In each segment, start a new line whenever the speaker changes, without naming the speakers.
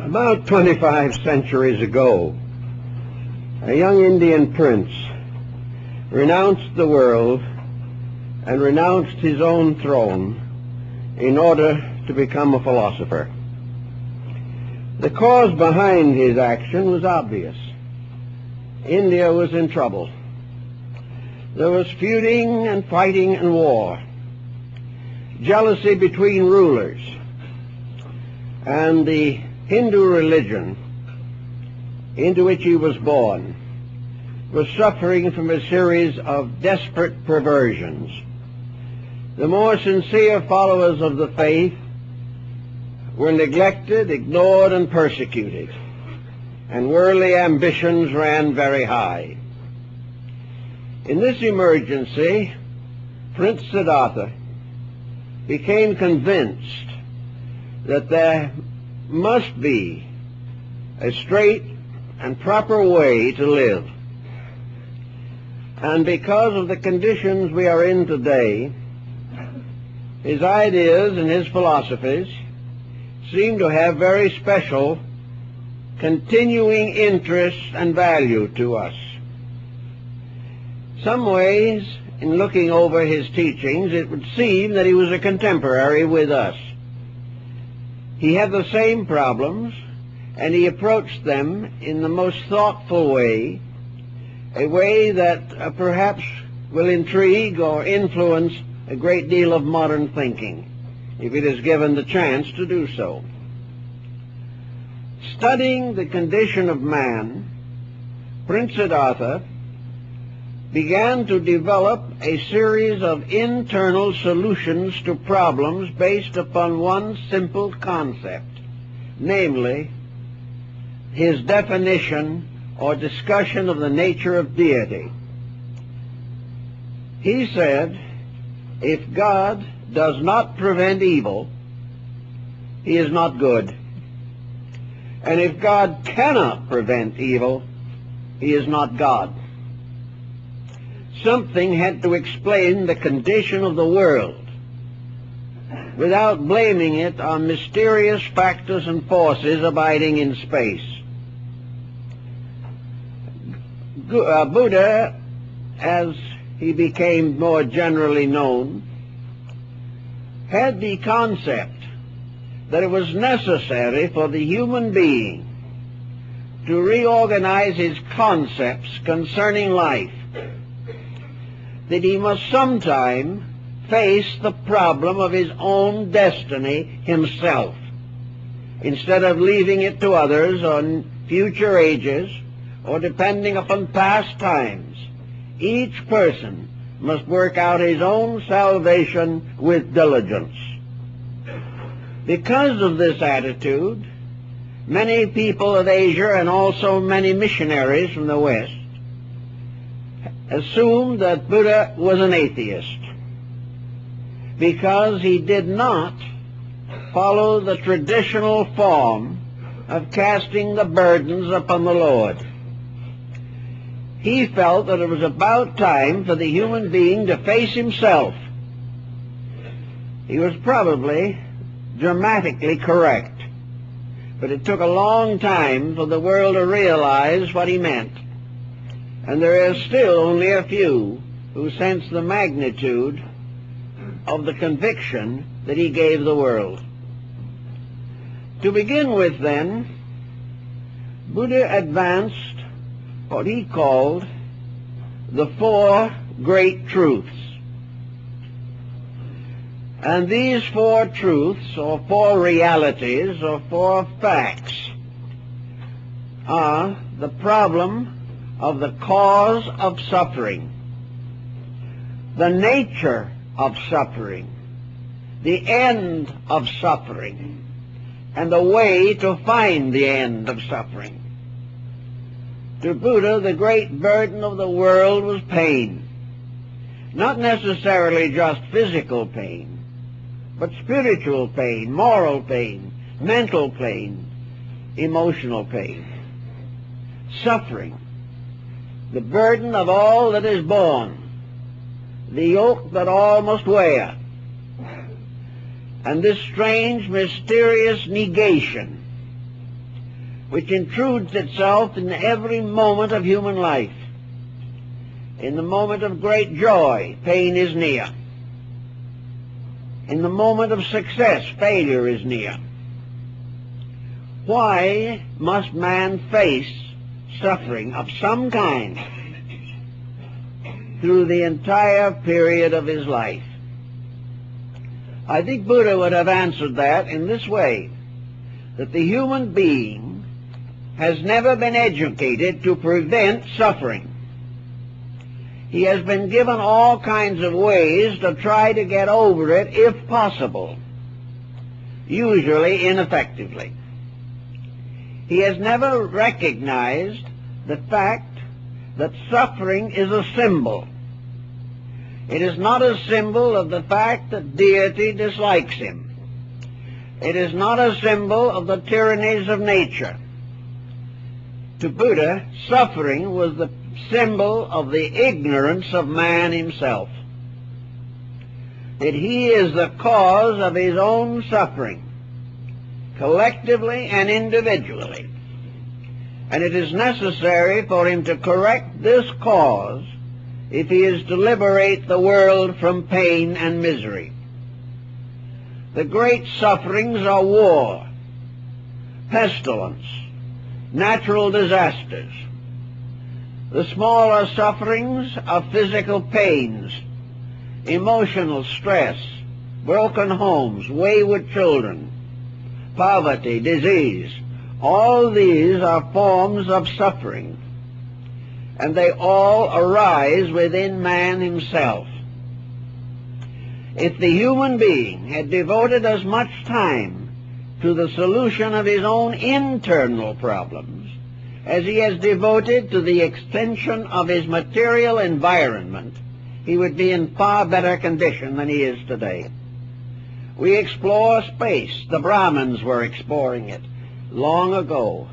About 25 centuries ago, a young Indian prince renounced the world and renounced his own throne in order to become a philosopher. The cause behind his action was obvious. India was in trouble. There was feuding and fighting and war, jealousy between rulers, and the Hindu religion into which he was born was suffering from a series of desperate perversions. The more sincere followers of the faith were neglected, ignored, and persecuted, and worldly ambitions ran very high. In this emergency, Prince Siddhartha became convinced that there must be a straight and proper way to live. And because of the conditions we are in today, his ideas and his philosophies seem to have very special continuing interest and value to us. Some ways, in looking over his teachings, it would seem that he was a contemporary with us. He had the same problems, and he approached them in the most thoughtful way, a way that perhaps will intrigue or influence a great deal of modern thinking, if it is given the chance to do so. Studying the condition of man, Prince Siddhartha began to develop a series of internal solutions to problems based upon one simple concept, namely his definition or discussion of the nature of deity. He said, if God does not prevent evil, he is not good. And if God cannot prevent evil, he is not God. Something had to explain the condition of the world without blaming it on mysterious factors and forces abiding in space. Buddha, as he became more generally known, had the concept that it was necessary for the human being to reorganize his concepts concerning life, that he must sometime face the problem of his own destiny himself, instead of leaving it to others or future ages or depending upon past times. Each person must work out his own salvation with diligence. Because of this attitude, many people of Asia and also many missionaries from the West assumed that Buddha was an atheist because he did not follow the traditional form of casting the burdens upon the Lord. He felt that it was about time for the human being to face himself. He was probably dramatically correct, but it took a long time for the world to realize what he meant. And there is still only a few who sense the magnitude of the conviction that he gave the world. To begin with, then, Buddha advanced what he called the four great truths. And these four truths, or four realities, or four facts, are the problem of the cause of suffering, the nature of suffering, the end of suffering, and the way to find the end of suffering. To Buddha, the great burden of the world was pain. Not necessarily just physical pain, but spiritual pain, moral pain, mental pain, emotional pain. Suffering, the burden of all that is born, the yoke that all must wear, and this strange, mysterious negation which intrudes itself in every moment of human life. In the moment of great joy, pain is near. In the moment of success, failure is near. Why must man face suffering of some kind through the entire period of his life? I think Buddha would have answered that in this way, that the human being has never been educated to prevent suffering. He has been given all kinds of ways to try to get over it if possible, usually ineffectively. He has never recognized the fact that suffering is a symbol. It is not a symbol of the fact that deity dislikes him. It is not a symbol of the tyrannies of nature. To Buddha, suffering was the symbol of the ignorance of man himself. That he is the cause of his own suffering, collectively and individually. And it is necessary for him to correct this cause if he is to liberate the world from pain and misery. The great sufferings are war, pestilence, natural disasters. The smaller sufferings are physical pains, emotional stress, broken homes, wayward children, poverty, disease. All these are forms of suffering, and they all arise within man himself. If the human being had devoted as much time to the solution of his own internal problems as he has devoted to the extension of his material environment, he would be in far better condition than he is today. We explore space. The Brahmins were exploring it long ago.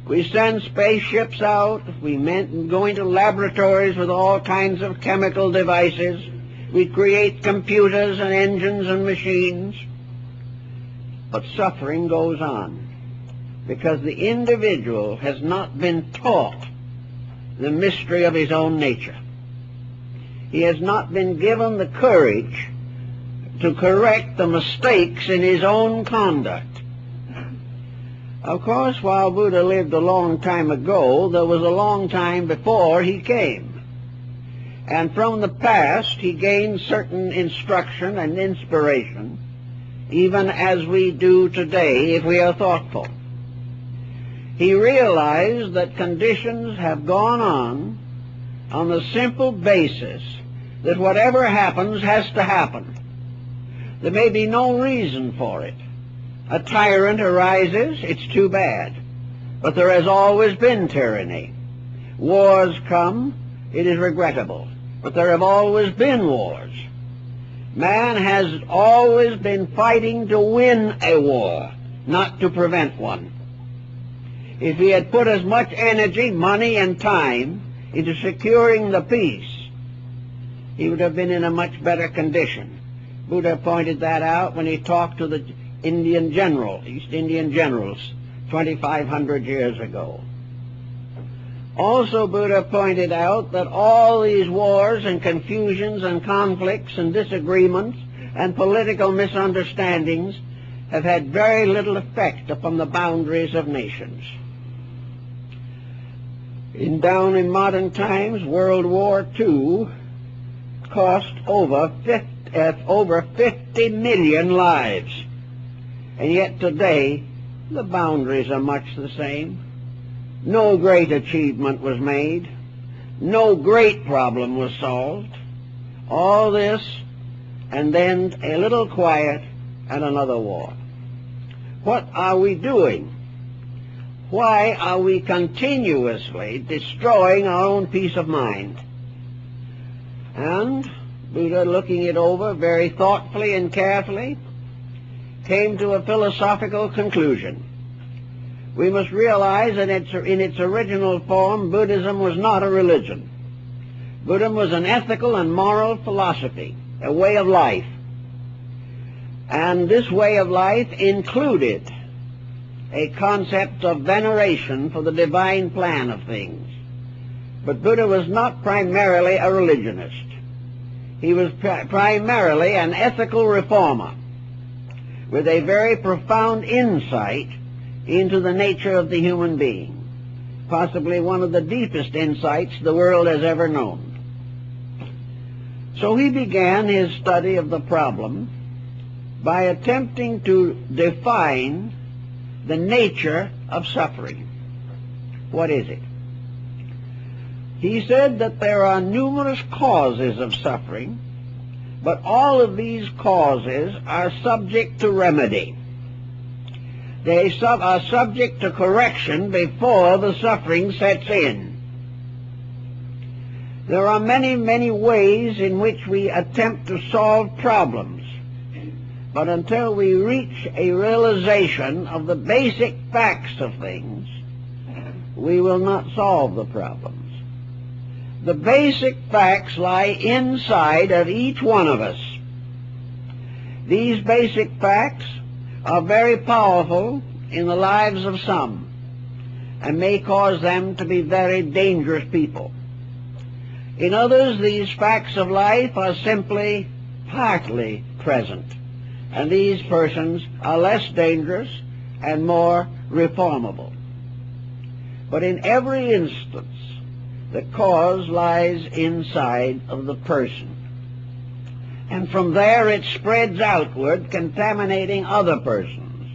We send spaceships out. We go into laboratories with all kinds of chemical devices. We create computers and engines and machines. But suffering goes on because the individual has not been taught the mystery of his own nature. He has not been given the courage to correct the mistakes in his own conduct. Of course, while Buddha lived a long time ago, there was a long time before he came. And from the past, he gained certain instruction and inspiration, even as we do today if we are thoughtful. He realized that conditions have gone on the simple basis that whatever happens has to happen. There may be no reason for it. A tyrant arises, it's too bad. But there has always been tyranny. Wars come, it is regrettable. But there have always been wars. Man has always been fighting to win a war, not to prevent one. If he had put as much energy, money, and time into securing the peace, he would have been in a much better condition. Buddha pointed that out when he talked to the Indian general, East Indian generals, 2,500 years ago. Also, Buddha pointed out that all these wars and confusions and conflicts and disagreements and political misunderstandings have had very little effect upon the boundaries of nations. Down in modern times, World War II cost over 50 million lives. And yet today, the boundaries are much the same. No great achievement was made. No great problem was solved. All this, and then a little quiet and another war. What are we doing? Why are we continuously destroying our own peace of mind? And Buddha, looking it over very thoughtfully and carefully, came to a philosophical conclusion. We must realize that in its original form, Buddhism was not a religion. Buddhism was an ethical and moral philosophy, a way of life. And this way of life included a concept of veneration for the divine plan of things. But Buddha was not primarily a religionist. He was primarily an ethical reformer with a very profound insight into the nature of the human being, possibly one of the deepest insights the world has ever known. So he began his study of the problem by attempting to define the nature of suffering. What is it? He said that there are numerous causes of suffering, but all of these causes are subject to remedy. They are subject to correction before the suffering sets in. There are many, many ways in which we attempt to solve problems, but until we reach a realization of the basic facts of things, we will not solve the problems. The basic facts lie inside of each one of us. These basic facts are very powerful in the lives of some and may cause them to be very dangerous people. In others, these facts of life are simply partly present, and these persons are less dangerous and more reformable. But in every instance, the cause lies inside of the person, and from there it spreads outward, contaminating other persons.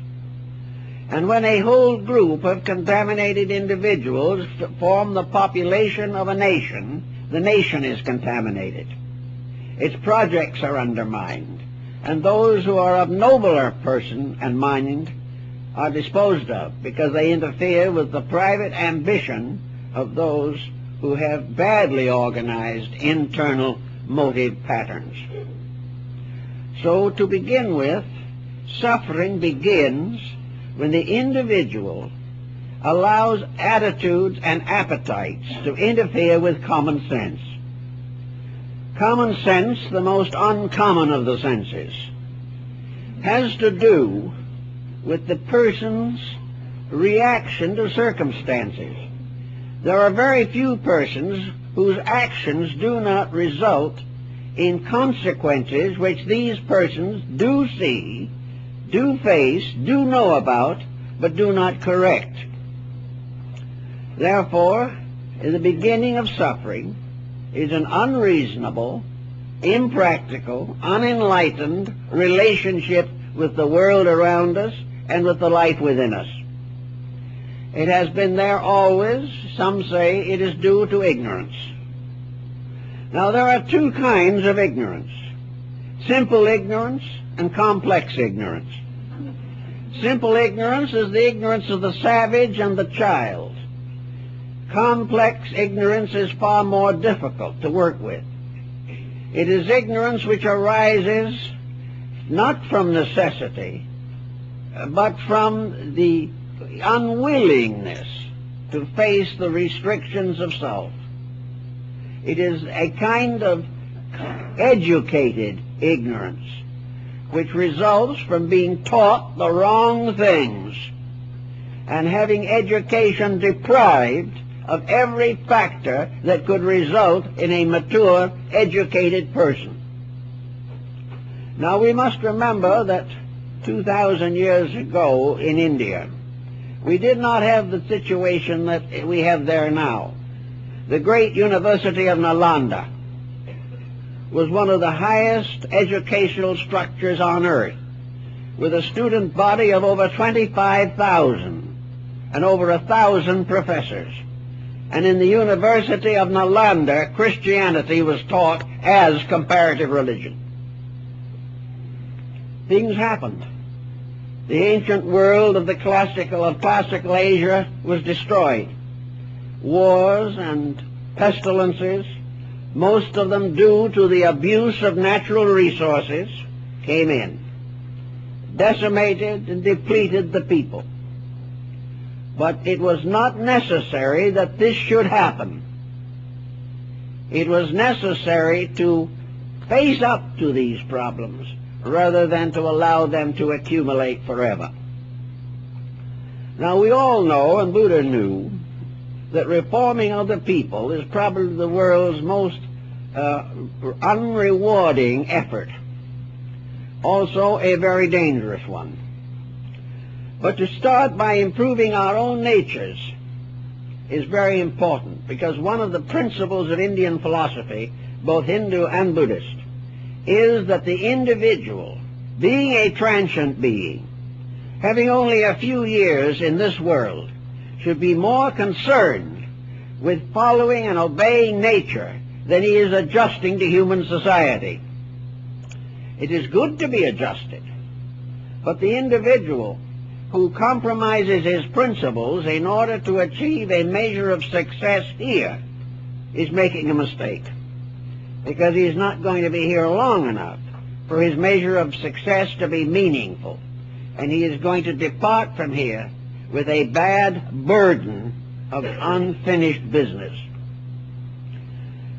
And when a whole group of contaminated individuals form the population of a nation, the nation is contaminated. Its projects are undermined, and those who are of nobler person and mind are disposed of because they interfere with the private ambition of those who have badly organized internal motive patterns. So, to begin with, suffering begins when the individual allows attitudes and appetites to interfere with common sense. Common sense, the most uncommon of the senses, has to do with the person's reaction to circumstances. There are very few persons whose actions do not result in consequences which these persons do see, do face, do know about, but do not correct. Therefore, the beginning of suffering is an unreasonable, impractical, unenlightened relationship with the world around us and with the life within us. It has been there always. Some say it is due to ignorance. Now, there are two kinds of ignorance: simple ignorance and complex ignorance. Simple ignorance is the ignorance of the savage and the child. Complex ignorance is far more difficult to work with. It is ignorance which arises not from necessity, but from the unwillingness to face the restrictions of self. It is a kind of educated ignorance which results from being taught the wrong things and having education deprived of every factor that could result in a mature, educated person. Now, we must remember that 2,000 years ago in India, we did not have the situation that we have there now. The great University of Nalanda was one of the highest educational structures on earth, with a student body of over 25,000 and over 1,000 professors. And in the University of Nalanda, Christianity was taught as comparative religion. Things happened. The ancient world of classical Asia was destroyed. Wars and pestilences, most of them due to the abuse of natural resources, came in, decimated and depleted the people. But it was not necessary that this should happen. It was necessary to face up to these problems rather than to allow them to accumulate forever. Now we all know, and Buddha knew, that reforming other people is probably the world's most unrewarding effort. Also a very dangerous one. But to start by improving our own natures is very important, because one of the principles of Indian philosophy, both Hindu and Buddhist, is that the individual, being a transient being, having only a few years in this world, should be more concerned with following and obeying nature than he is adjusting to human society. It is good to be adjusted, but the individual who compromises his principles in order to achieve a measure of success here is making a mistake, because he is not going to be here long enough for his measure of success to be meaningful, and he is going to depart from here with a bad burden of unfinished business.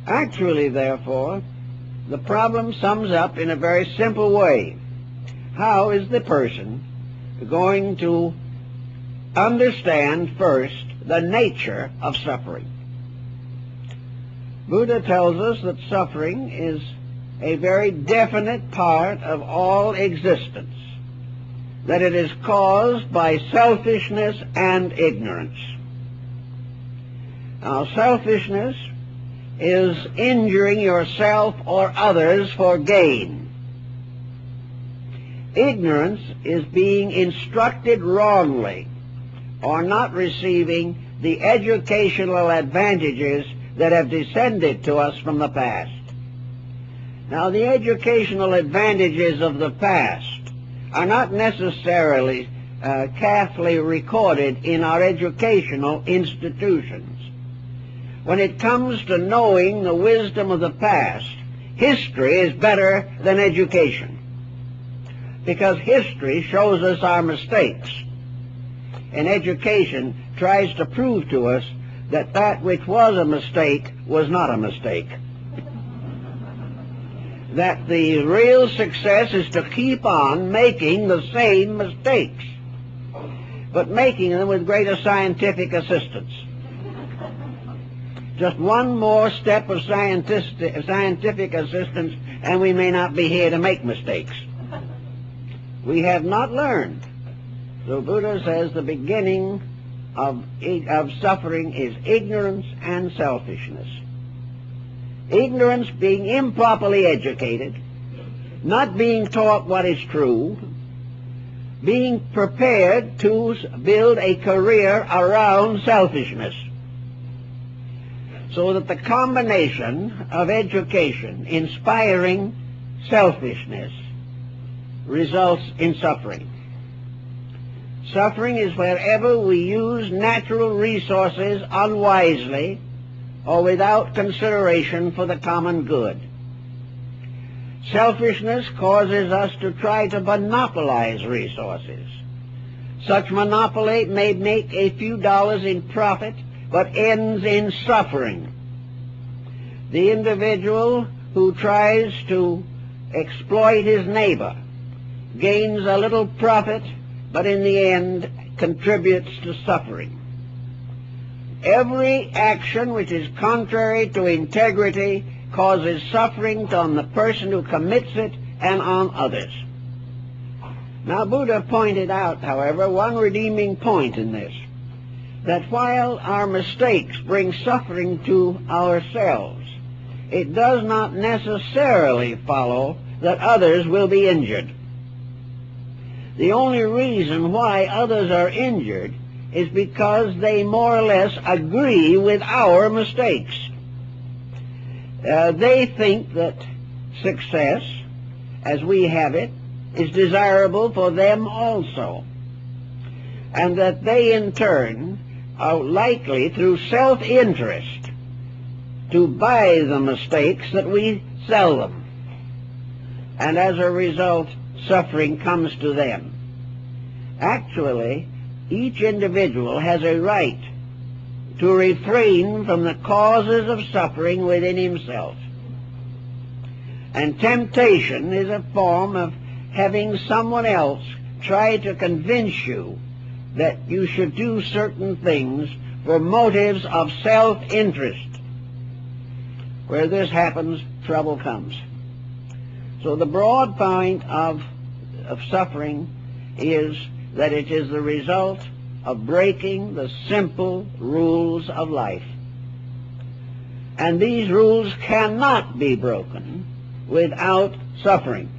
Actually, therefore, the problem sums up in a very simple way. How is the person going to understand first the nature of suffering? Buddha tells us that suffering is a very definite part of all existence, that it is caused by selfishness and ignorance. Now, selfishness is injuring yourself or others for gain. Ignorance is being instructed wrongly or not receiving the educational advantages that have descended to us from the past. Now, the educational advantages of the past are not necessarily carefully recorded in our educational institutions. When it comes to knowing the wisdom of the past, history is better than education, because history shows us our mistakes, and education tries to prove to us that that which was a mistake was not a mistake. That the real success is to keep on making the same mistakes, but making them with greater scientific assistance. Just one more step of scientific assistance, and we may not be here to make mistakes. We have not learned. So Buddha says the beginning of suffering is ignorance and selfishness. Ignorance, being improperly educated, not being taught what is true, being prepared to build a career around selfishness. So that the combination of education inspiring selfishness results in suffering. Suffering is wherever we use natural resources unwisely or without consideration for the common good. Selfishness causes us to try to monopolize resources. Such monopoly may make a few dollars in profit, but ends in suffering. The individual who tries to exploit his neighbor gains a little profit, but in the end contributes to suffering. Every action which is contrary to integrity causes suffering on the person who commits it and on others. Now, Buddha pointed out, however, one redeeming point in this, that while our mistakes bring suffering to ourselves, it does not necessarily follow that others will be injured. The only reason why others are injured is because they more or less agree with our mistakes. They think that success, as we have it, is desirable for them also, and that they in turn are likely, through self-interest, to buy the mistakes that we sell them. And as a result, suffering comes to them. Actually, each individual has a right to refrain from the causes of suffering within himself. And temptation is a form of having someone else try to convince you that you should do certain things for motives of self-interest. Where this happens, trouble comes. So the broad point of suffering is that it is the result of breaking the simple rules of life. And these rules cannot be broken without suffering.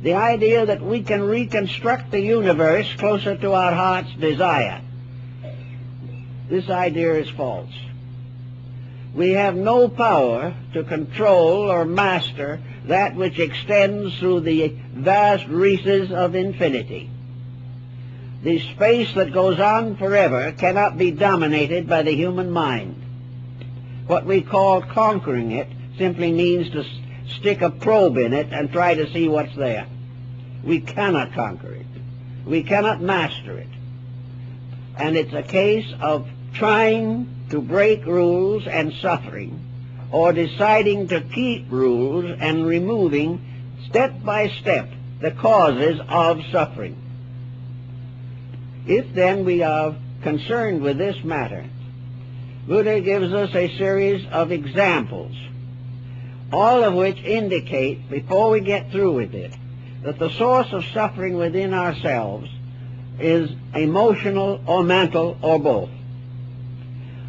The idea that we can reconstruct the universe closer to our heart's desire, this idea is false. We have no power to control or master that which extends through the vast reaches of infinity. The space that goes on forever cannot be dominated by the human mind. What we call conquering it simply means to stick a probe in it and try to see what's there. We cannot conquer it. We cannot master it. And it's a case of trying to break rules and suffering, or deciding to keep rules and removing step by step the causes of suffering. If then we are concerned with this matter, Buddha gives us a series of examples, all of which indicate, before we get through with it, that the source of suffering within ourselves is emotional or mental or both.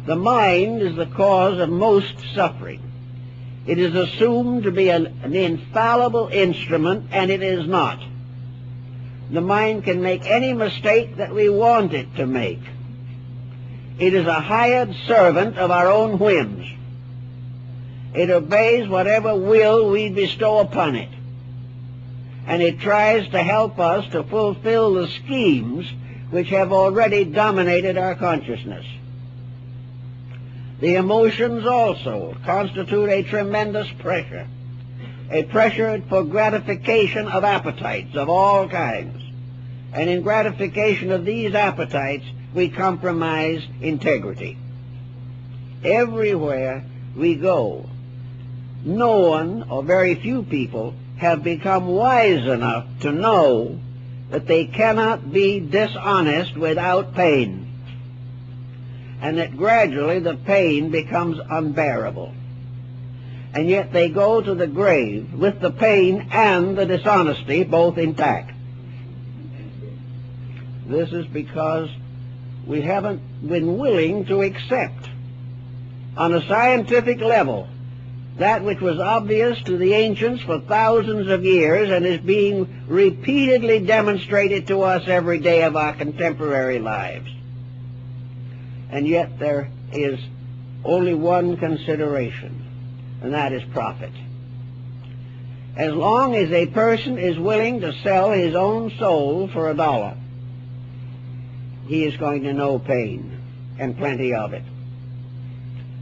The mind is the cause of most suffering. It is assumed to be an infallible instrument, and it is not. The mind can make any mistake that we want it to make. It is a hired servant of our own whims. It obeys whatever will we bestow upon it. And it tries to help us to fulfill the schemes which have already dominated our consciousness. The emotions also constitute a tremendous pressure, a pressure for gratification of appetites of all kinds. And in gratification of these appetites, we compromise integrity. Everywhere we go, no one or very few people have become wise enough to know that they cannot be dishonest without pain, and that gradually the pain becomes unbearable. And yet they go to the grave with the pain and the dishonesty both intact. This is because we haven't been willing to accept on a scientific level that which was obvious to the ancients for thousands of years and is being repeatedly demonstrated to us every day of our contemporary lives. And yet there is only one consideration, and that is profit. As long as a person is willing to sell his own soul for $1, he is going to know pain, and plenty of it,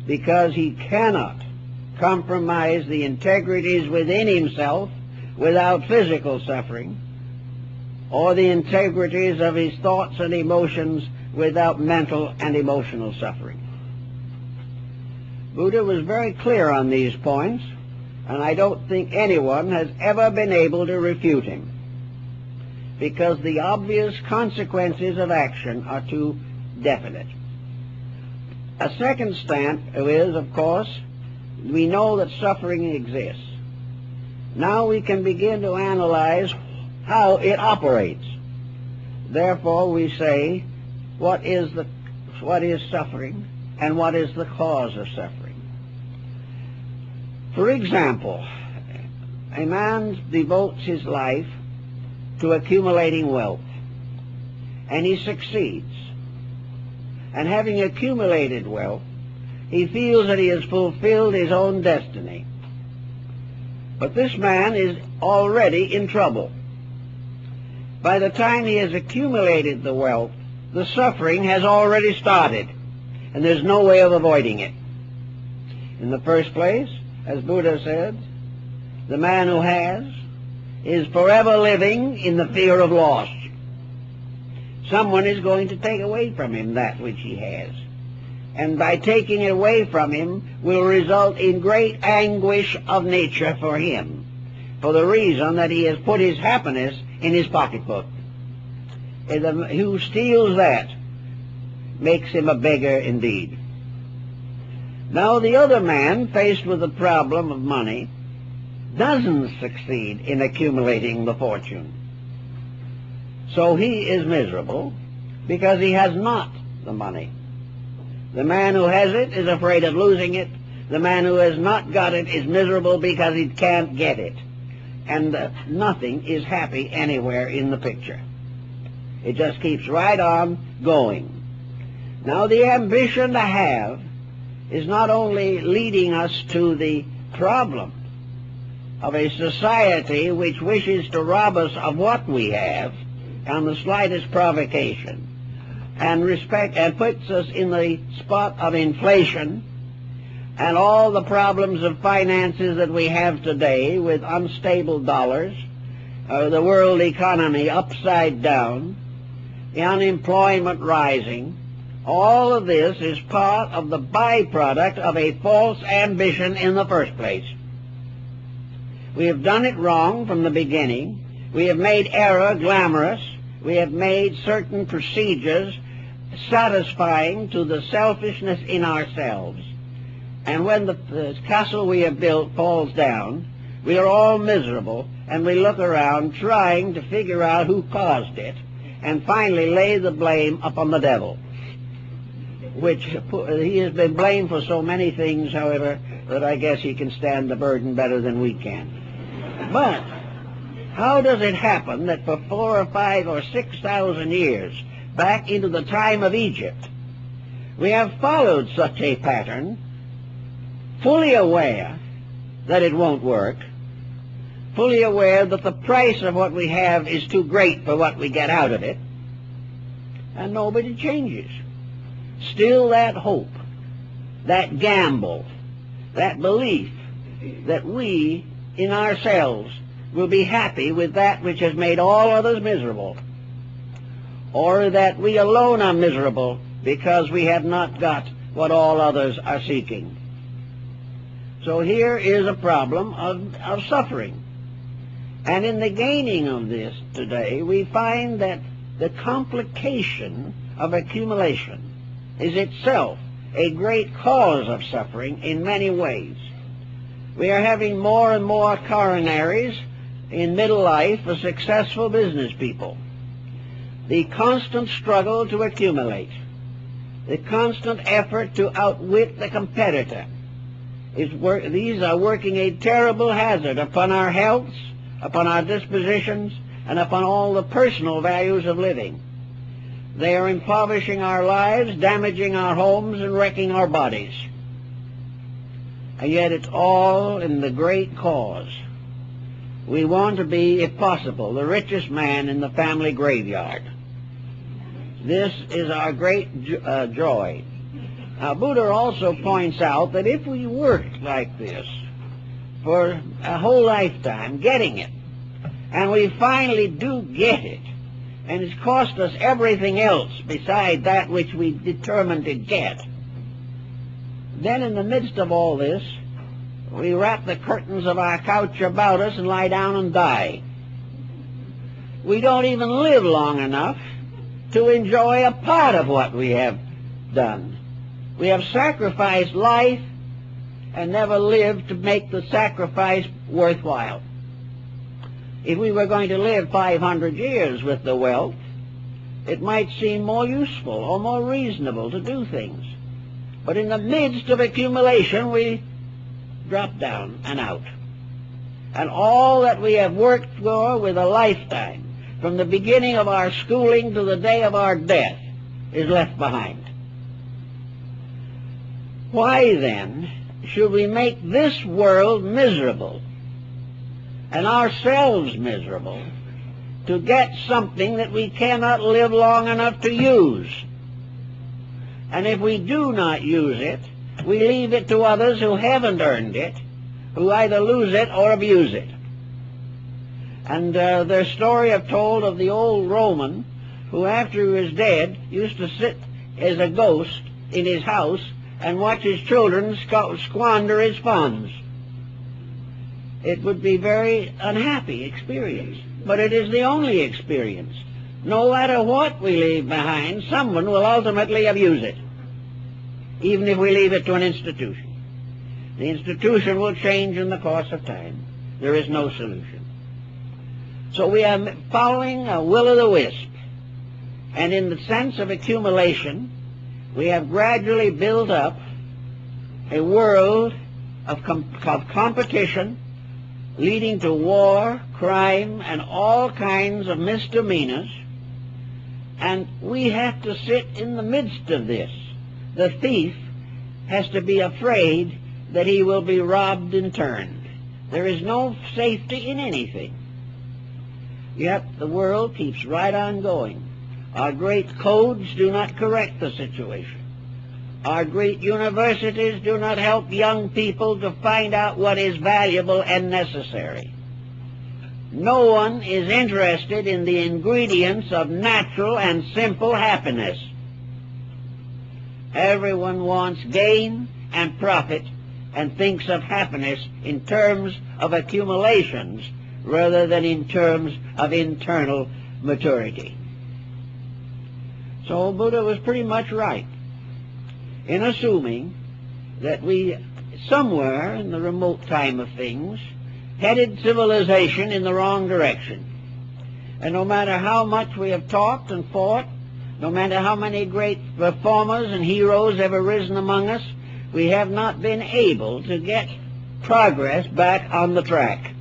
because he cannot compromise the integrities within himself without physical suffering, or the integrities of his thoughts and emotions without mental and emotional suffering. Buddha was very clear on these points, and I don't think anyone has ever been able to refute him, because the obvious consequences of action are too definite. A second stamp is, of course, we know that suffering exists. Now we can begin to analyze how it operates. Therefore we say, what is suffering, and what is the cause of suffering? For example, a man devotes his life to accumulating wealth, and he succeeds. And having accumulated wealth, he feels that he has fulfilled his own destiny. But this man is already in trouble. By the time he has accumulated the wealth, the suffering has already started, and there's no way of avoiding it. In the first place, as Buddha said, the man who has is forever living in the fear of loss. Someone is going to take away from him that which he has, and by taking it away from him will result in great anguish of nature for him, for the reason that he has put his happiness in his pocketbook. Who steals that makes him a beggar indeed. Now the other man, faced with the problem of money, doesn't succeed in accumulating the fortune. So he is miserable because he has not the money. The man who has it is afraid of losing it. The man who has not got it is miserable because he can't get it. And nothing is happy anywhere in the picture. It just keeps right on going. Now the ambition to have is not only leading us to the problem of a society which wishes to rob us of what we have on the slightest provocation, and puts us in the spot of inflation and all the problems of finances that we have today with unstable dollars, the world economy upside down, the unemployment rising. All of this is part of the byproduct of a false ambition in the first place. We have done it wrong from the beginning. We have made error glamorous. We have made certain procedures satisfying to the selfishness in ourselves. And when the castle we have built falls down, we are all miserable, and we look around trying to figure out who caused it, and finally lay the blame upon the devil, which he has been blamed for so many things, however, that I guess he can stand the burden better than we can. But how does it happen that for 4,000 or 5,000 or 6,000 years, back into the time of Egypt, we have followed such a pattern, fully aware that it won't work, fully aware that the price of what we have is too great for what we get out of it, and nobody changes. Still that hope, that gamble, that belief that we in ourselves will be happy with that which has made all others miserable, or that we alone are miserable because we have not got what all others are seeking. So here is a problem of suffering. And in the gaining of this today, we find that the complication of accumulation is itself a great cause of suffering in many ways. We are having more and more coronaries in middle life for successful business people. The constant struggle to accumulate, the constant effort to outwit the competitor, these are working a terrible hazard upon our healths, upon our dispositions, and upon all the personal values of living. They are impoverishing our lives, damaging our homes, and wrecking our bodies. And yet it's all in the great cause. We want to be, if possible, the richest man in the family graveyard. This is our great joy. Now, Buddha also points out that if we work like this for a whole lifetime, getting it, and we finally do get it, and it's cost us everything else beside that which we determined to get, then in the midst of all this, we wrap the curtains of our couch about us and lie down and die. We don't even live long enough to enjoy a part of what we have done. We have sacrificed life and never lived to make the sacrifice worthwhile. If we were going to live 500 years with the wealth, it might seem more useful or more reasonable to do things. But in the midst of accumulation, we drop down and out. And all that we have worked for with a lifetime, from the beginning of our schooling to the day of our death, is left behind. Why then should we make this world miserable and ourselves miserable to get something that we cannot live long enough to use? And if we do not use it, we leave it to others who haven't earned it, who either lose it or abuse it. And their story I've told of the old Roman who, after he was dead, used to sit as a ghost in his house and watch his children squander his funds. It would be a very unhappy experience, but it is the only experience. no matter what we leave behind, someone will ultimately abuse it, even if we leave it to an institution. The institution will change in the course of time. There is no solution. So we are following a will-o'-the-wisp, and in the sense of accumulation, we have gradually built up a world of competition leading to war, crime, and all kinds of misdemeanors, and we have to sit in the midst of this. The thief has to be afraid that he will be robbed in turn. There is no safety in anything. Yet the world keeps right on going. Our great codes do not correct the situation. Our great universities do not help young people to find out what is valuable and necessary. No one is interested in the ingredients of natural and simple happiness. Everyone wants gain and profit and thinks of happiness in terms of accumulations rather than in terms of internal maturity. So Buddha was pretty much right in assuming that we, somewhere in the remote time of things, headed civilization in the wrong direction. And no matter how much we have talked and fought, no matter how many great reformers and heroes have arisen among us, we have not been able to get progress back on the track.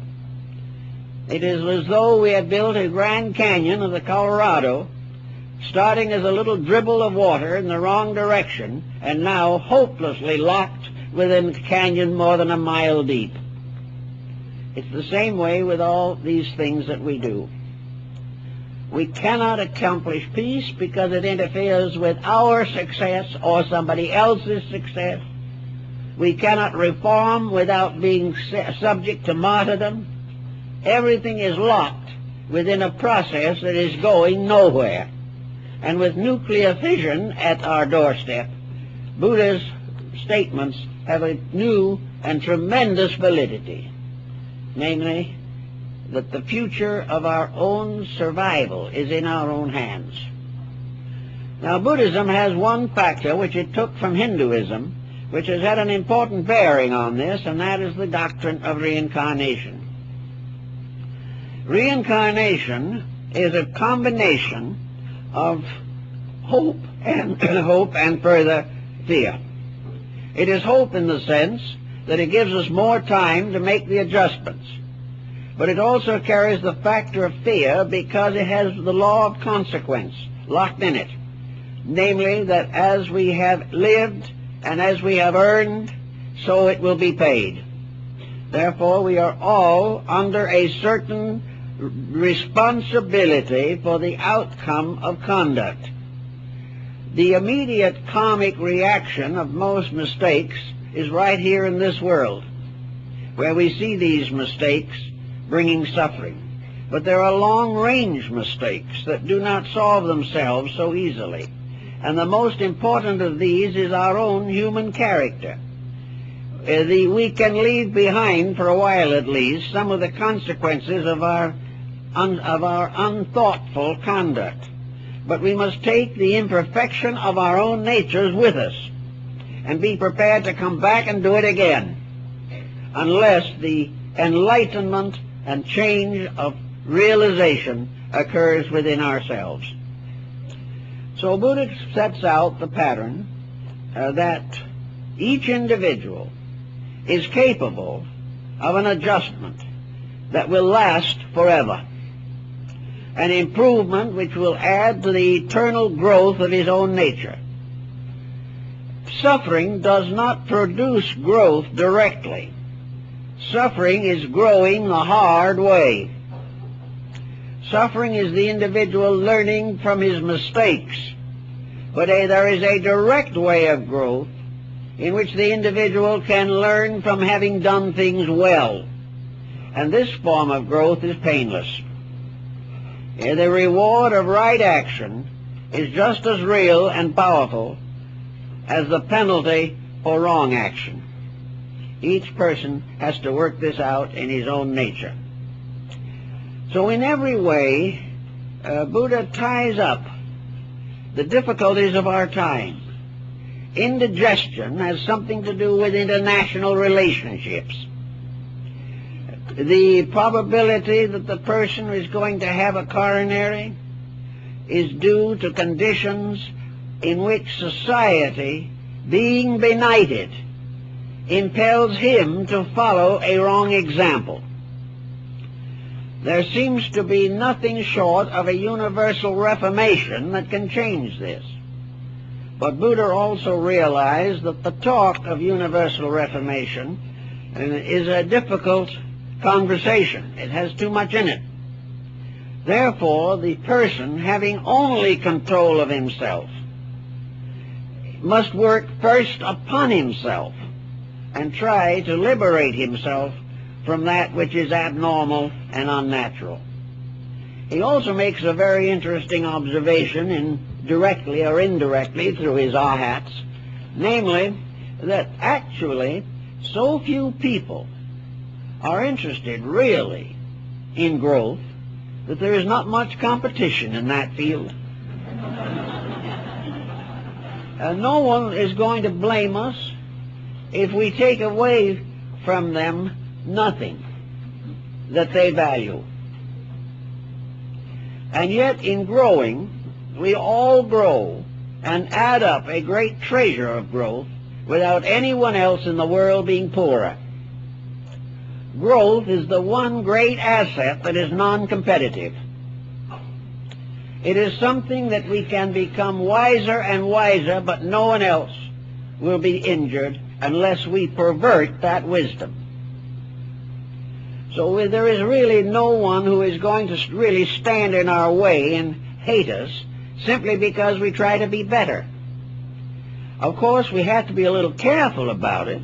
It is as though we had built a Grand Canyon of the Colorado, starting as a little dribble of water in the wrong direction, and now hopelessly locked within a canyon more than a mile deep. It's the same way with all these things that we do. We cannot accomplish peace because it interferes with our success or somebody else's success. We cannot reform without being subject to martyrdom. Everything is locked within a process that is going nowhere. And with nuclear fission at our doorstep, Buddha's statements have a new and tremendous validity, namely that the future of our own survival is in our own hands. Now, Buddhism has one factor which it took from Hinduism, which has had an important bearing on this, and that is the doctrine of reincarnation. Reincarnation is a combination of hope and further fear. It is hope in the sense that it gives us more time to make the adjustments. But it also carries the factor of fear because it has the law of consequence locked in it. Namely, that as we have lived and as we have earned, so it will be paid. Therefore, we are all under a certain responsibility for the outcome of conduct. The immediate karmic reaction of most mistakes is right here in this world, where we see these mistakes bringing suffering. But there are long-range mistakes that do not solve themselves so easily. And the most important of these is our own human character. We can leave behind, for a while at least, some of the consequences of our unthoughtful conduct. But we must take the imperfection of our own natures with us and be prepared to come back and do it again, unless the enlightenment and change of realization occurs within ourselves. So Buddha sets out the pattern that each individual is capable of an adjustment that will last forever, an improvement which will add to the eternal growth of his own nature. Suffering does not produce growth directly. Suffering is growing the hard way. Suffering is the individual learning from his mistakes. But there is a direct way of growth in which the individual can learn from having done things well. And this form of growth is painless. The reward of right action is just as real and powerful as the penalty for wrong action. Each person has to work this out in his own nature. So in every way, Buddha ties up the difficulties of our time. Indigestion has something to do with international relationships. The probability that the person is going to have a coronary is due to conditions in which society, being benighted, impels him to follow a wrong example. There seems to be nothing short of a universal reformation that can change this. But Buddha also realized that the talk of universal reformation is a difficult conversation. It has too much in it. Therefore, the person, having only control of himself, must work first upon himself and try to liberate himself from that which is abnormal and unnatural. He also makes a very interesting observation, directly or indirectly through his ahats, namely that actually so few people are interested really in growth that there is not much competition in that field. No one is going to blame us if we take away from them nothing that they value. And yet in growing, we all grow and add up a great treasure of growth without anyone else in the world being poorer. Growth is the one great asset that is non-competitive. It is something that we can become wiser and wiser, but no one else will be injured unless we pervert that wisdom. So there is really no one who is going to really stand in our way and hate us simply because we try to be better. Of course, we have to be a little careful about it,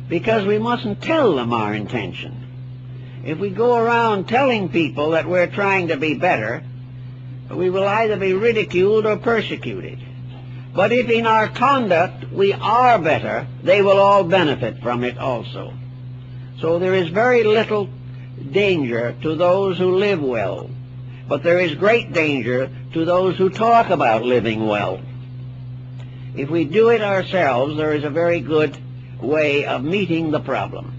because we mustn't tell them our intention. If we go around telling people that we're trying to be better, we will either be ridiculed or persecuted. But if in our conduct we are better, they will all benefit from it also. So there is very little danger to those who live well, but there is great danger to those who talk about living well. If we do it ourselves, there is a very good way of meeting the problem.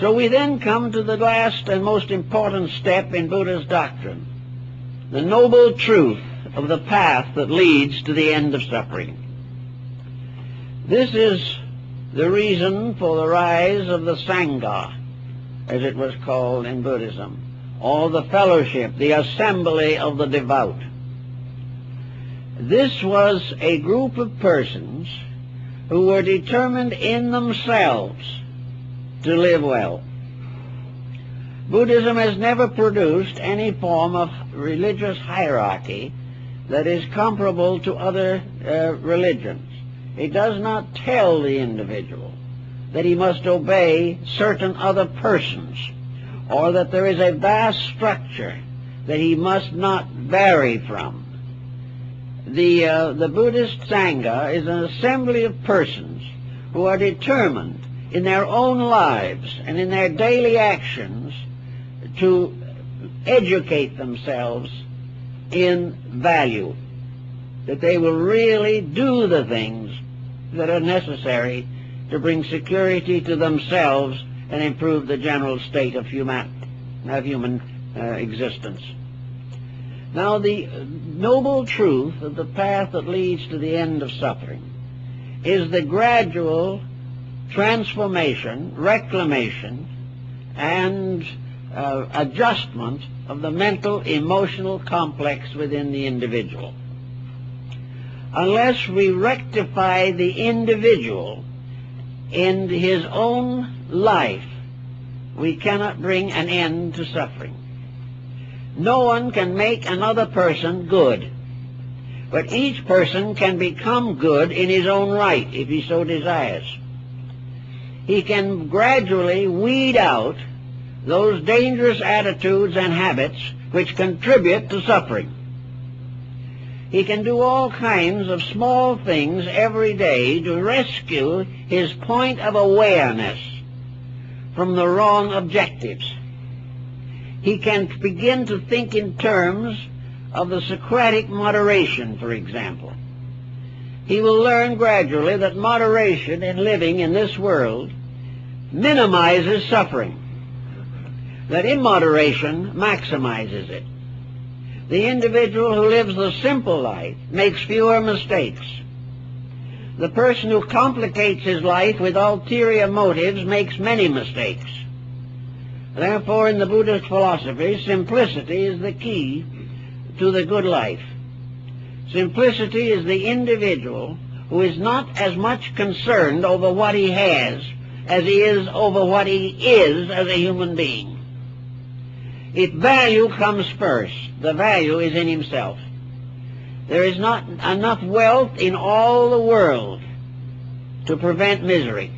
So we then come to the last and most important step in Buddha's doctrine, the noble truth of the path that leads to the end of suffering. This is the reason for the rise of the Sangha, as it was called in Buddhism, or the fellowship, the assembly of the devout. This was a group of persons who were determined in themselves to live well. Buddhism has never produced any form of religious hierarchy that is comparable to other religions. It does not tell the individual that he must obey certain other persons, or that there is a vast structure that he must not vary from. The Buddhist Sangha is an assembly of persons who are determined in their own lives and in their daily actions to educate themselves in value, that they will really do the things that are necessary to bring security to themselves and improve the general state of human existence. Now, the noble truth of the path that leads to the end of suffering is the gradual transformation, reclamation, and adjustment of the mental, emotional complex within the individual. Unless we rectify the individual in his own life, we cannot bring an end to suffering. No one can make another person good, but each person can become good in his own right if he so desires. He can gradually weed out those dangerous attitudes and habits which contribute to suffering. He can do all kinds of small things every day to rescue his point of awareness from the wrong objectives. he can begin to think in terms of the Socratic moderation, for example. He will learn gradually that moderation in living in this world minimizes suffering, that immoderation maximizes it. The individual who lives the simple life makes fewer mistakes. The person who complicates his life with ulterior motives makes many mistakes. Therefore, in the Buddhist philosophy, simplicity is the key to the good life. Simplicity is the individual who is not as much concerned over what he has as he is over what he is as a human being. If value comes first, the value is in himself. There is not enough wealth in all the world to prevent misery.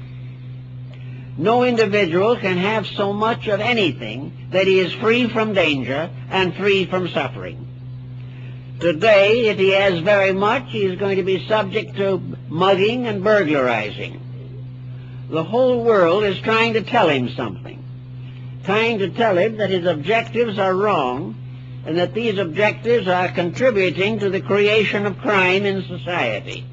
No individual can have so much of anything that he is free from danger and free from suffering. Today, if he has very much, he is going to be subject to mugging and burglarizing. The whole world is trying to tell him something, trying to tell him that his objectives are wrong and that these objectives are contributing to the creation of crime in society.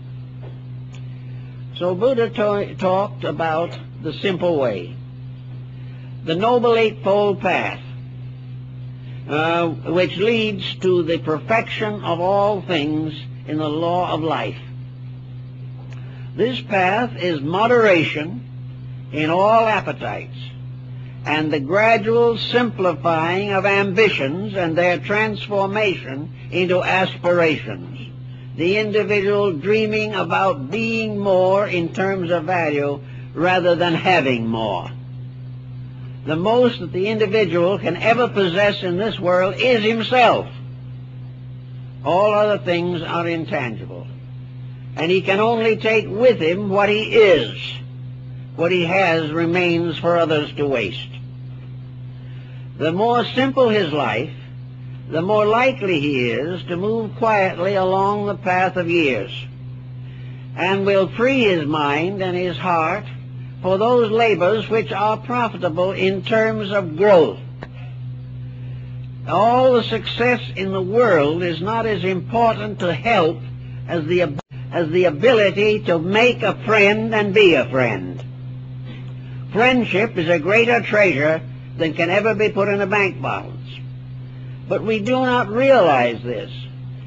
So Buddha talked about the simple way, the Noble Eightfold Path, which leads to the perfection of all things in the law of life. This path is moderation in all appetites, and the gradual simplifying of ambitions and their transformation into aspirations. The individual dreaming about being more in terms of value rather than having more. The most that the individual can ever possess in this world is himself. All other things are intangible, and he can only take with him what he is. What he has remains for others to waste. The more simple his life, the more likely he is to move quietly along the path of years, and will free his mind and his heart for those labors which are profitable in terms of growth. All the success in the world is not as important to help as the ability to make a friend and be a friend. Friendship is a greater treasure than can ever be put in a bank balance. But we do not realize this,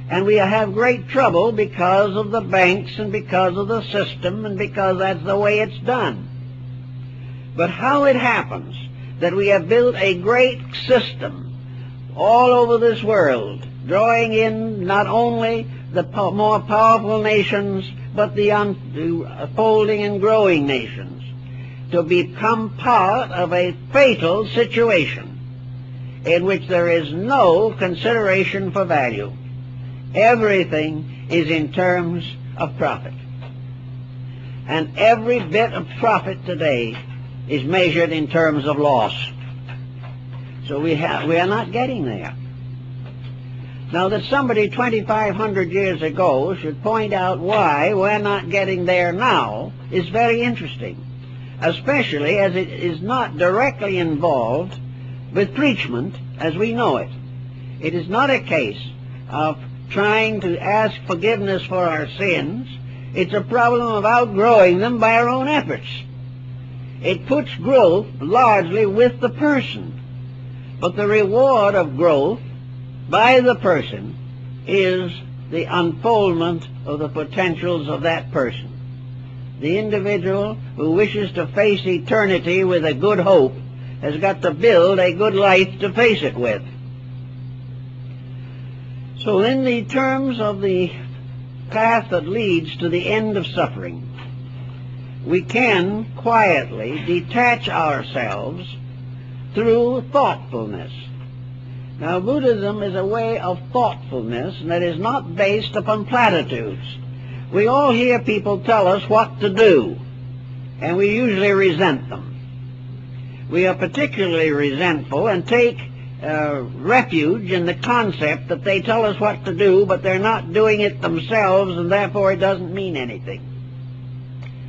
and we have great trouble because of the banks and because of the system and because that's the way it's done. But how it happens that we have built a great system all over this world, drawing in not only the more powerful nations, but the unfolding and growing nations, to become part of a fatal situation in which there is no consideration for value. Everything is in terms of profit. And every bit of profit today is measured in terms of loss. So we are not getting there. Now that somebody 2,500 years ago should point out why we're not getting there now is very interesting, especially as it is not directly involved with preachment as we know it. It is not a case of trying to ask forgiveness for our sins. It's a problem of outgrowing them by our own efforts. It puts growth largely with the person, but the reward of growth by the person is the unfoldment of the potentials of that person. The individual who wishes to face eternity with a good hope has got to build a good life to face it with. So in the terms of the path that leads to the end of suffering, we can quietly detach ourselves through thoughtfulness. Now, Buddhism is a way of thoughtfulness that is not based upon platitudes. We all hear people tell us what to do, and we usually resent them. We are particularly resentful and take refuge in the concept that they tell us what to do, but they're not doing it themselves, and therefore it doesn't mean anything.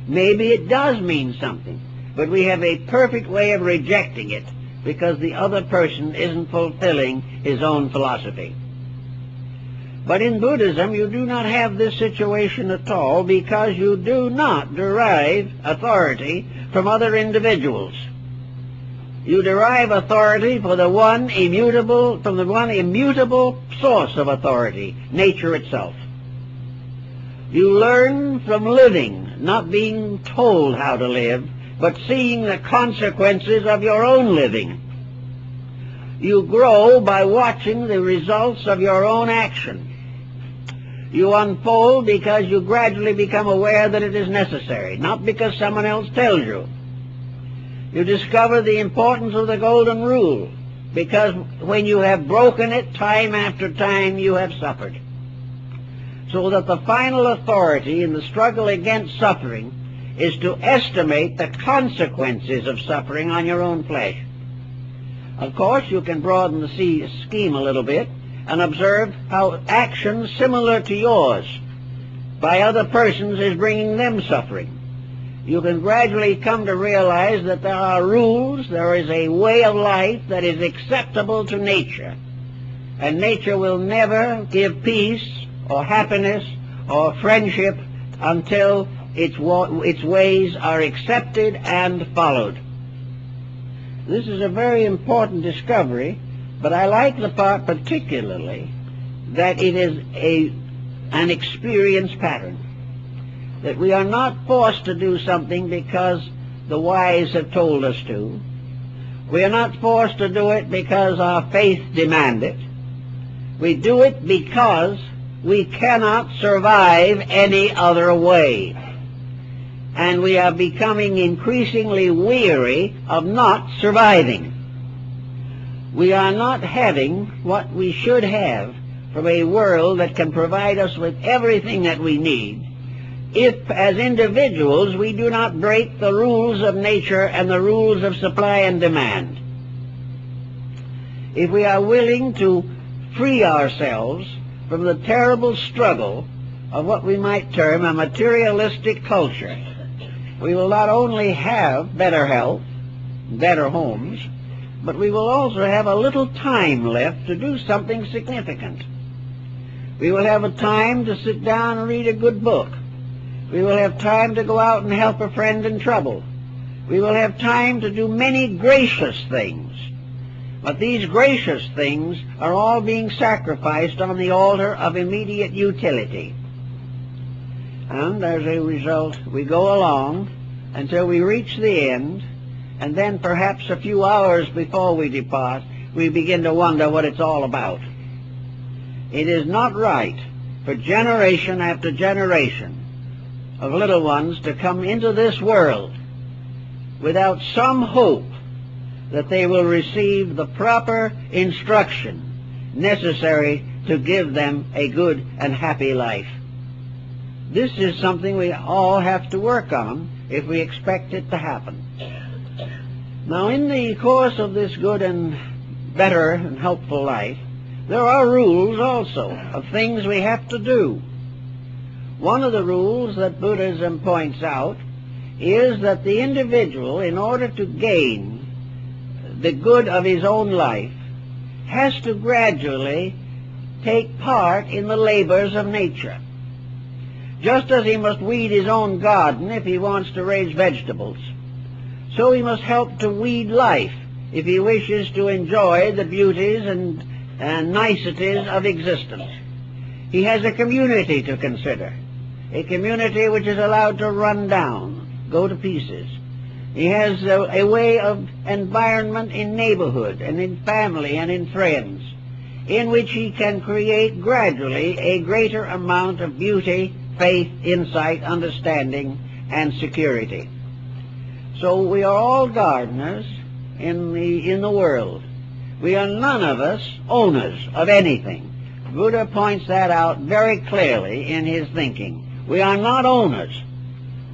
Maybe it does mean something, but we have a perfect way of rejecting it because the other person isn't fulfilling his own philosophy. But in Buddhism, you do not have this situation at all, because you do not derive authority from other individuals. You derive authority from the one immutable source of authority, nature itself. You learn from living, not being told how to live, but seeing the consequences of your own living. You grow by watching the results of your own action. You unfold because you gradually become aware that it is necessary, not because someone else tells you. You discover the importance of the golden rule, because when you have broken it time after time, you have suffered. So that the final authority in the struggle against suffering is to estimate the consequences of suffering on your own flesh. Of course, you can broaden the scheme a little bit and observe how actions similar to yours by other persons is bringing them suffering. You can gradually come to realize that there are rules, there is a way of life that is acceptable to nature, and nature will never give peace or happiness or friendship until its ways are accepted and followed. This is a very important discovery, but I like the part particularly that it is an experience pattern, that we are not forced to do something because the wise have told us to. We are not forced to do it because our faith demands it. We do it because we cannot survive any other way. And we are becoming increasingly weary of not surviving. We are not having what we should have from a world that can provide us with everything that we need, if, as individuals, we do not break the rules of nature and the rules of supply and demand. If we are willing to free ourselves from the terrible struggle of what we might term a materialistic culture, we will not only have better health, better homes, but we will also have a little time left to do something significant. We will have a time to sit down and read a good book. We will have time to go out and help a friend in trouble. We will have time to do many gracious things. But these gracious things are all being sacrificed on the altar of immediate utility. And as a result, we go along until we reach the end, and then perhaps a few hours before we depart, we begin to wonder what it's all about. It is not right for generation after generation of little ones to come into this world without some hope that they will receive the proper instruction necessary to give them a good and happy life. This is something we all have to work on if we expect it to happen. Now, in the course of this good and better and helpful life, there are rules also of things we have to do. One of the rules that Buddhism points out is that the individual, in order to gain the good of his own life, has to gradually take part in the labors of nature. Just as he must weed his own garden if he wants to raise vegetables, so he must help to weed life if he wishes to enjoy the beauties and niceties of existence. He has a community to consider, a community which is allowed to run down, go to pieces. He has a way of environment in neighborhood and in family and in friends, in which he can create gradually a greater amount of beauty, faith, insight, understanding, and security. So we are all gardeners in the world. We are none of us owners of anything. Buddha points that out very clearly in his thinking. We are not owners.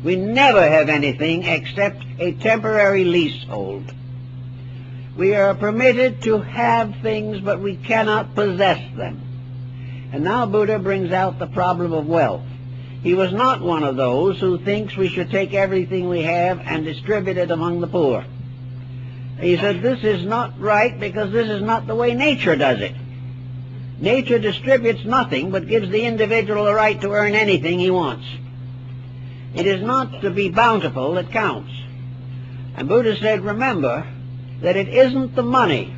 We never have anything except a temporary leasehold. We are permitted to have things, but we cannot possess them. And now Buddha brings out the problem of wealth. He was not one of those who thinks we should take everything we have and distribute it among the poor. He said, this is not right because this is not the way nature does it. Nature distributes nothing but gives the individual a right to earn anything he wants. It is not to be bountiful that counts. And Buddha said, remember that it isn't the money.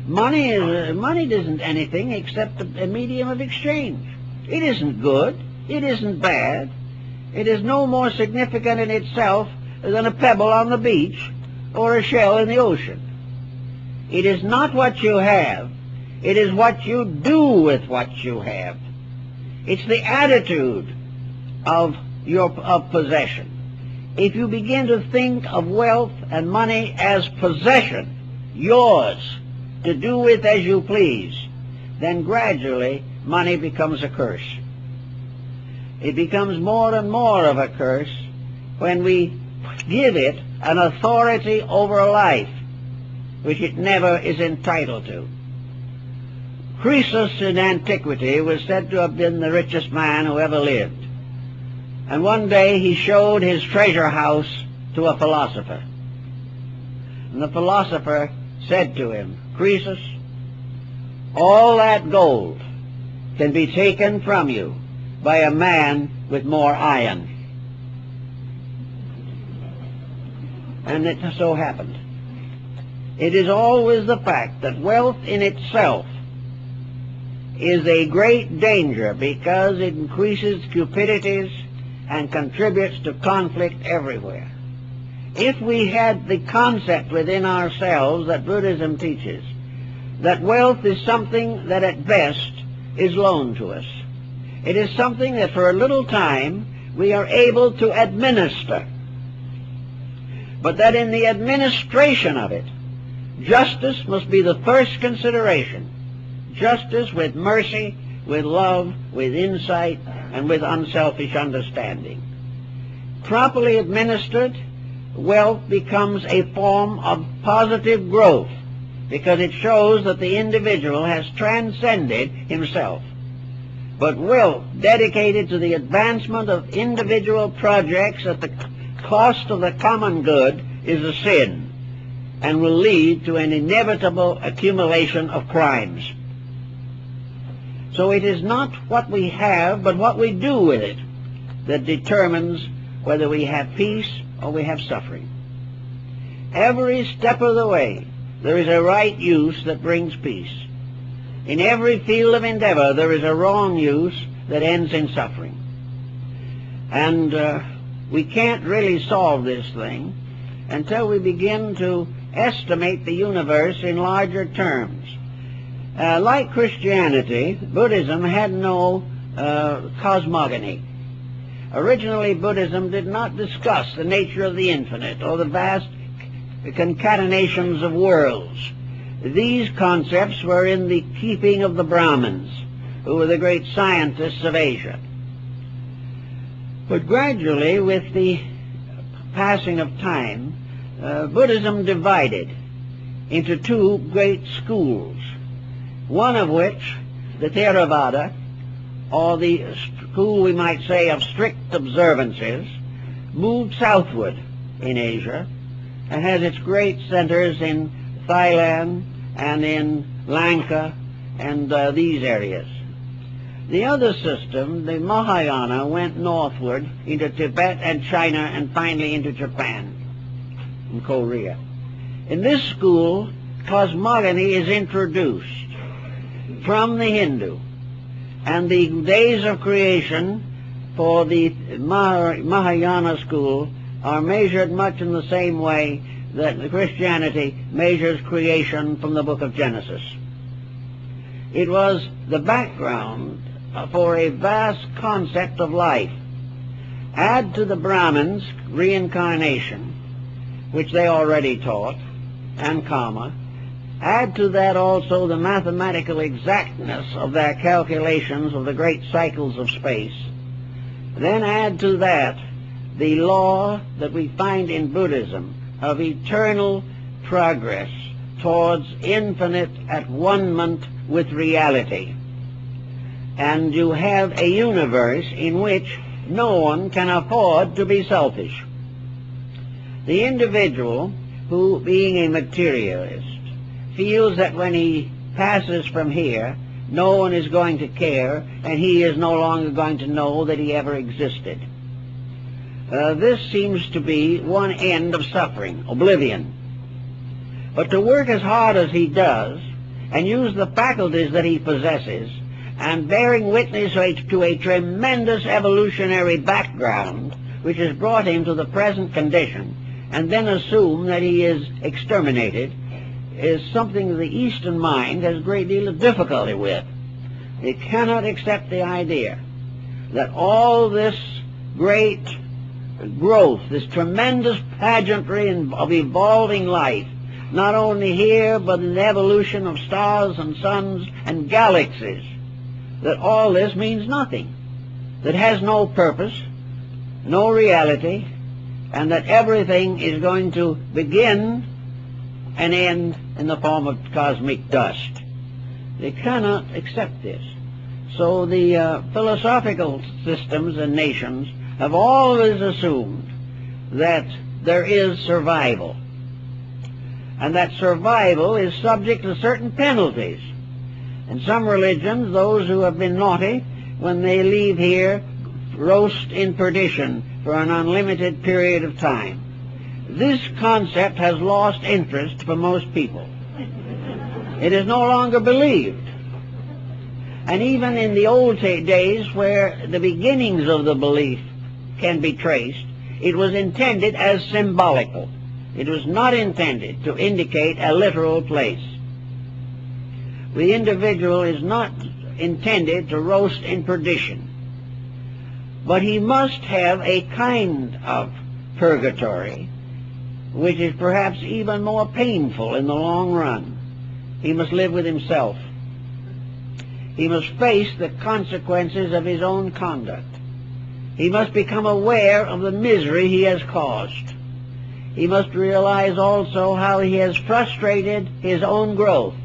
Money isn't anything except a medium of exchange. It isn't good. It isn't bad. It is no more significant in itself than a pebble on the beach or a shell in the ocean. It is not what you have. It is what you do with what you have. It's the attitude of possession. If you begin to think of wealth and money as possession, yours, to do with as you please, then gradually money becomes a curse. It becomes more and more of a curse when we give it an authority over life which it never is entitled to. Croesus in antiquity was said to have been the richest man who ever lived. And one day he showed his treasure house to a philosopher. And the philosopher said to him, Croesus, all that gold can be taken from you by a man with more iron. And it so happened. It is always the fact that wealth in itself is a great danger because it increases cupidities and contributes to conflict everywhere. If we had the concept within ourselves that Buddhism teaches, that wealth is something that at best is loaned to us. It is something that for a little time we are able to administer. But that in the administration of it, justice must be the first consideration. Justice with mercy, with love, with insight, and with unselfish understanding. Properly administered, wealth becomes a form of positive growth because it shows that the individual has transcended himself. But wealth dedicated to the advancement of individual projects at the cost of the common good is a sin and will lead to an inevitable accumulation of crimes. So it is not what we have, but what we do with it that determines whether we have peace or we have suffering. Every step of the way, there is a right use that brings peace. In every field of endeavor, there is a wrong use that ends in suffering. And we can't really solve this thing until we begin to estimate the universe in larger terms. Like Christianity, Buddhism had no cosmogony. Originally, Buddhism did not discuss the nature of the infinite or the vast concatenations of worlds. These concepts were in the keeping of the Brahmins, who were the great scientists of Asia. But gradually, with the passing of time, Buddhism divided into two great schools. One of which, the Theravada, or the school, we might say, of strict observances, moved southward in Asia and has its great centers in Thailand and in Lanka and these areas. The other system, the Mahayana, went northward into Tibet and China and finally into Japan and Korea. In this school, cosmogony is introduced from the Hindu, and the days of creation for the Mahayana school are measured much in the same way that Christianity measures creation from the book of Genesis. It was the background for a vast concept of life. Add to the Brahmins reincarnation, which they already taught, and karma. Add to that also the mathematical exactness of their calculations of the great cycles of space. Then add to that the law that we find in Buddhism of eternal progress towards infinite at-one-ment with reality. And you have a universe in which no one can afford to be selfish. The individual who, being a materialist, feels that when he passes from here, no one is going to care, and he is no longer going to know that he ever existed. This seems to be one end of suffering, oblivion. But to work as hard as he does, and use the faculties that he possesses, and bearing witness to a tremendous evolutionary background which has brought him to the present condition, and then assume that he is exterminated, is something the Eastern mind has a great deal of difficulty with. It cannot accept the idea that all this great growth, this tremendous pageantry of evolving life, not only here but in the evolution of stars and suns and galaxies, that all this means nothing, that has no purpose, no reality, and that everything is going to begin and end in the form of cosmic dust. They cannot accept this. So the philosophical systems and nations have always assumed that there is survival, and that survival is subject to certain penalties. In some religions, those who have been naughty, when they leave here, roast in perdition for an unlimited period of time. This concept has lost interest for most people. It is no longer believed. And even in the old days, where the beginnings of the belief can be traced, it was intended as symbolical. It was not intended to indicate a literal place. The individual is not intended to roast in perdition, but he must have a kind of purgatory which is perhaps even more painful in the long run. He must live with himself. He must face the consequences of his own conduct. He must become aware of the misery he has caused. He must realize also how he has frustrated his own growth,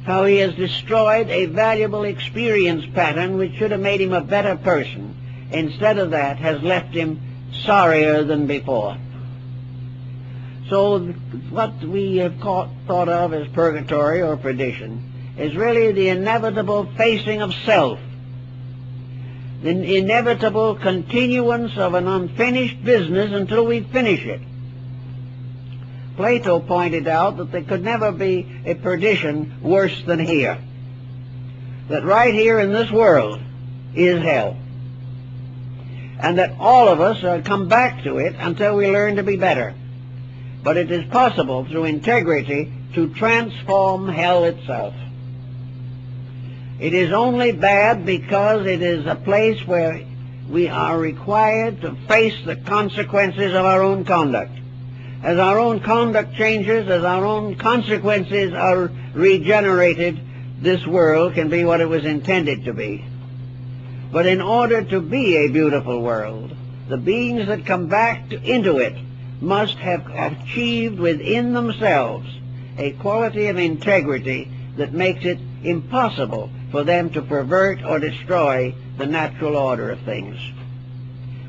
how he has destroyed a valuable experience pattern which should have made him a better person. Instead of that, has left him sorrier than before. So what we have thought of as purgatory or perdition is really the inevitable facing of self, the inevitable continuance of an unfinished business until we finish it. Plato pointed out that there could never be a perdition worse than here, that right here in this world is hell, and that all of us are come back to it until we learn to be better. But it is possible through integrity to transform hell itself. It is only bad because it is a place where we are required to face the consequences of our own conduct. As our own conduct changes, as our own consequences are regenerated, this world can be what it was intended to be. But in order to be a beautiful world, the beings that come back into it must have achieved within themselves a quality of integrity that makes it impossible for them to pervert or destroy the natural order of things.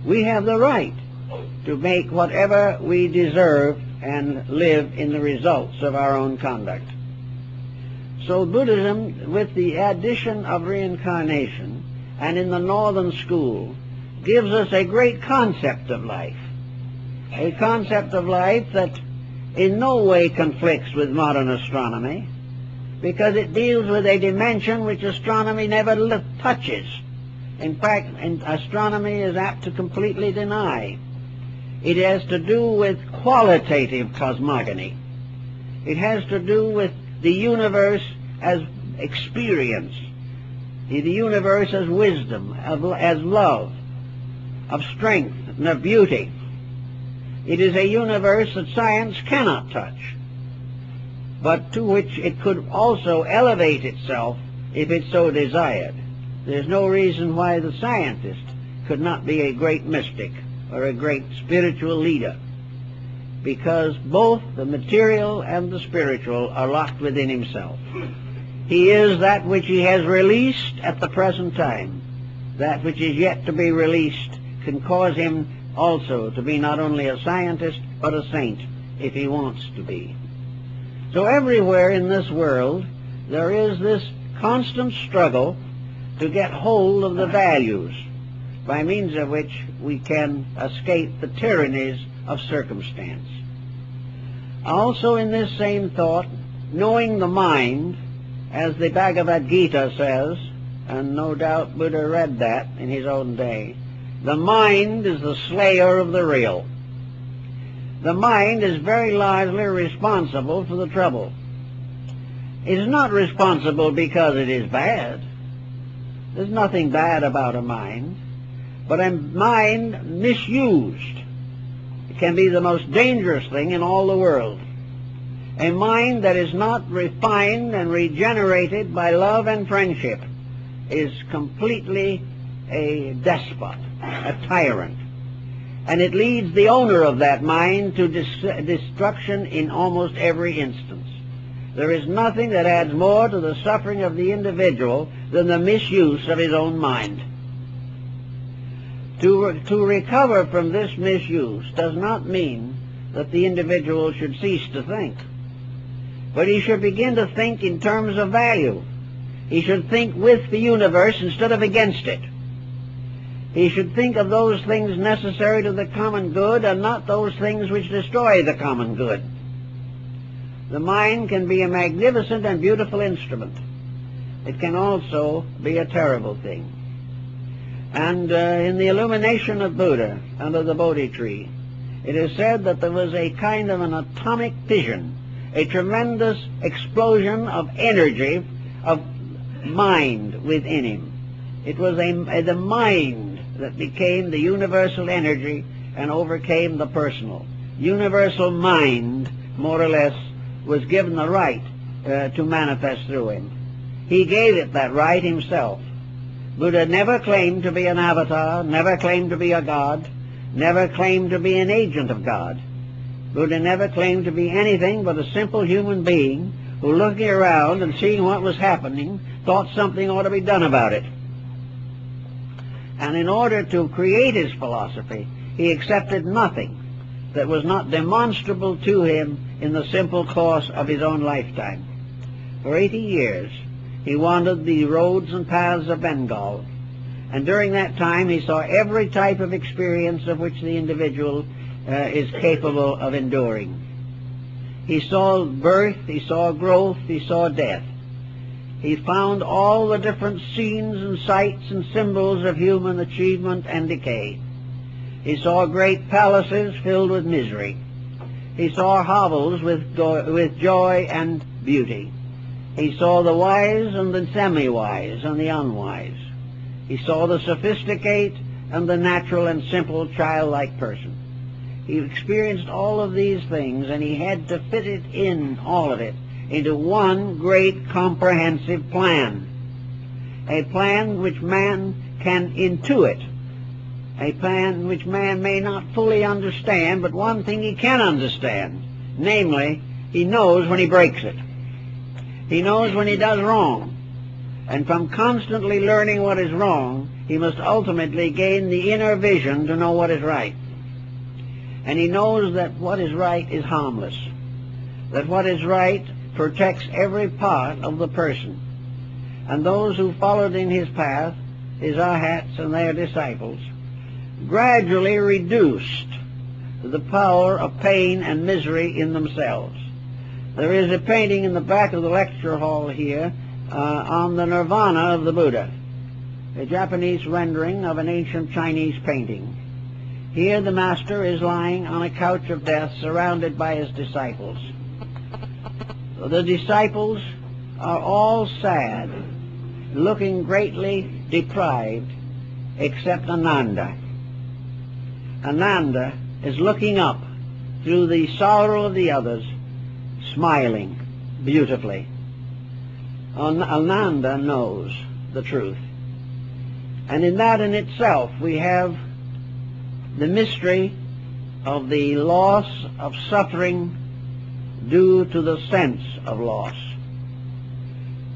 We have the right to make whatever we deserve and live in the results of our own conduct. So Buddhism, with the addition of reincarnation, and in the Northern School, gives us a great concept of life. A concept of life that in no way conflicts with modern astronomy, because it deals with a dimension which astronomy never touches. In fact, astronomy is apt to completely deny. It has to do with qualitative cosmogony. It has to do with the universe as experience, the universe as wisdom, as love, of strength, and of beauty. It is a universe that science cannot touch, but to which it could also elevate itself if it so desired. There's no reason why the scientist could not be a great mystic or a great spiritual leader, because both the material and the spiritual are locked within himself. He is that which he has released at the present time. That which is yet to be released can cause him also to be not only a scientist, but a saint, if he wants to be. So everywhere in this world there is this constant struggle to get hold of the values by means of which we can escape the tyrannies of circumstance. Also in this same thought, knowing the mind, as the Bhagavad Gita says, and no doubt Buddha read that in his own day, the mind is the slayer of the real. The mind is very largely responsible for the trouble. It is not responsible because it is bad. There's nothing bad about a mind. But a mind misused can be the most dangerous thing in all the world. A mind that is not refined and regenerated by love and friendship is completely a despot, a tyrant. And it leads the owner of that mind to destruction in almost every instance. There is nothing that adds more to the suffering of the individual than the misuse of his own mind. To recover from this misuse does not mean that the individual should cease to think, but he should begin to think in terms of value. He should think with the universe instead of against it. He should think of those things necessary to the common good and not those things which destroy the common good. The mind can be a magnificent and beautiful instrument. It can also be a terrible thing. And in the illumination of Buddha under the Bodhi tree, it is said that there was a kind of an atomic fission, a tremendous explosion of energy, of mind within him. It was the mind that became the universal energy and overcame the personal. Universal mind, more or less, was given the right to manifest through him. He gave it that right himself. Buddha never claimed to be an avatar, never claimed to be a god, never claimed to be an agent of God. Buddha never claimed to be anything but a simple human being who, looking around and seeing what was happening, thought something ought to be done about it. And in order to create his philosophy, he accepted nothing that was not demonstrable to him in the simple course of his own lifetime. For 80 years, he wandered the roads and paths of Bengal, and during that time he saw every type of experience of which the individual is capable of enduring. He saw birth, he saw growth, he saw death. He found all the different scenes and sights and symbols of human achievement and decay. He saw great palaces filled with misery. He saw hovels with joy and beauty. He saw the wise and the semi-wise and the unwise. He saw the sophisticate and the natural and simple childlike person. He experienced all of these things, and he had to fit it in, all of it, into one great comprehensive plan. A plan which man can intuit. A plan which man may not fully understand, but one thing he can understand. Namely, he knows when he breaks it. He knows when he does wrong. And from constantly learning what is wrong, he must ultimately gain the inner vision to know what is right. And he knows that what is right is harmless. That what is right protects every part of the person. And those who followed in his path, his arhats and their disciples, gradually reduced the power of pain and misery in themselves. There is a painting in the back of the lecture hall here on the nirvana of the Buddha, a Japanese rendering of an ancient Chinese painting. Here the master is lying on a couch of death surrounded by his disciples. The disciples are all sad, looking greatly deprived, except Ananda. Ananda is looking up through the sorrow of the others, smiling beautifully. Ananda knows the truth. And in that in itself we have the mystery of the loss of suffering due to the sense of loss.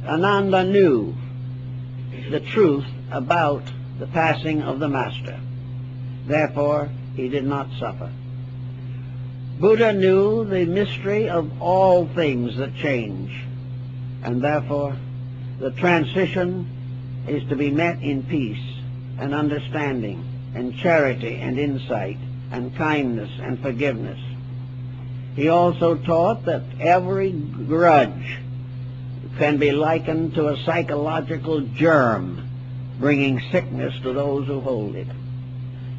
Ananda knew the truth about the passing of the Master. Therefore, he did not suffer. Buddha knew the mystery of all things that change, and therefore the transition is to be met in peace and understanding and charity and insight and kindness and forgiveness. He also taught that every grudge can be likened to a psychological germ bringing sickness to those who hold it.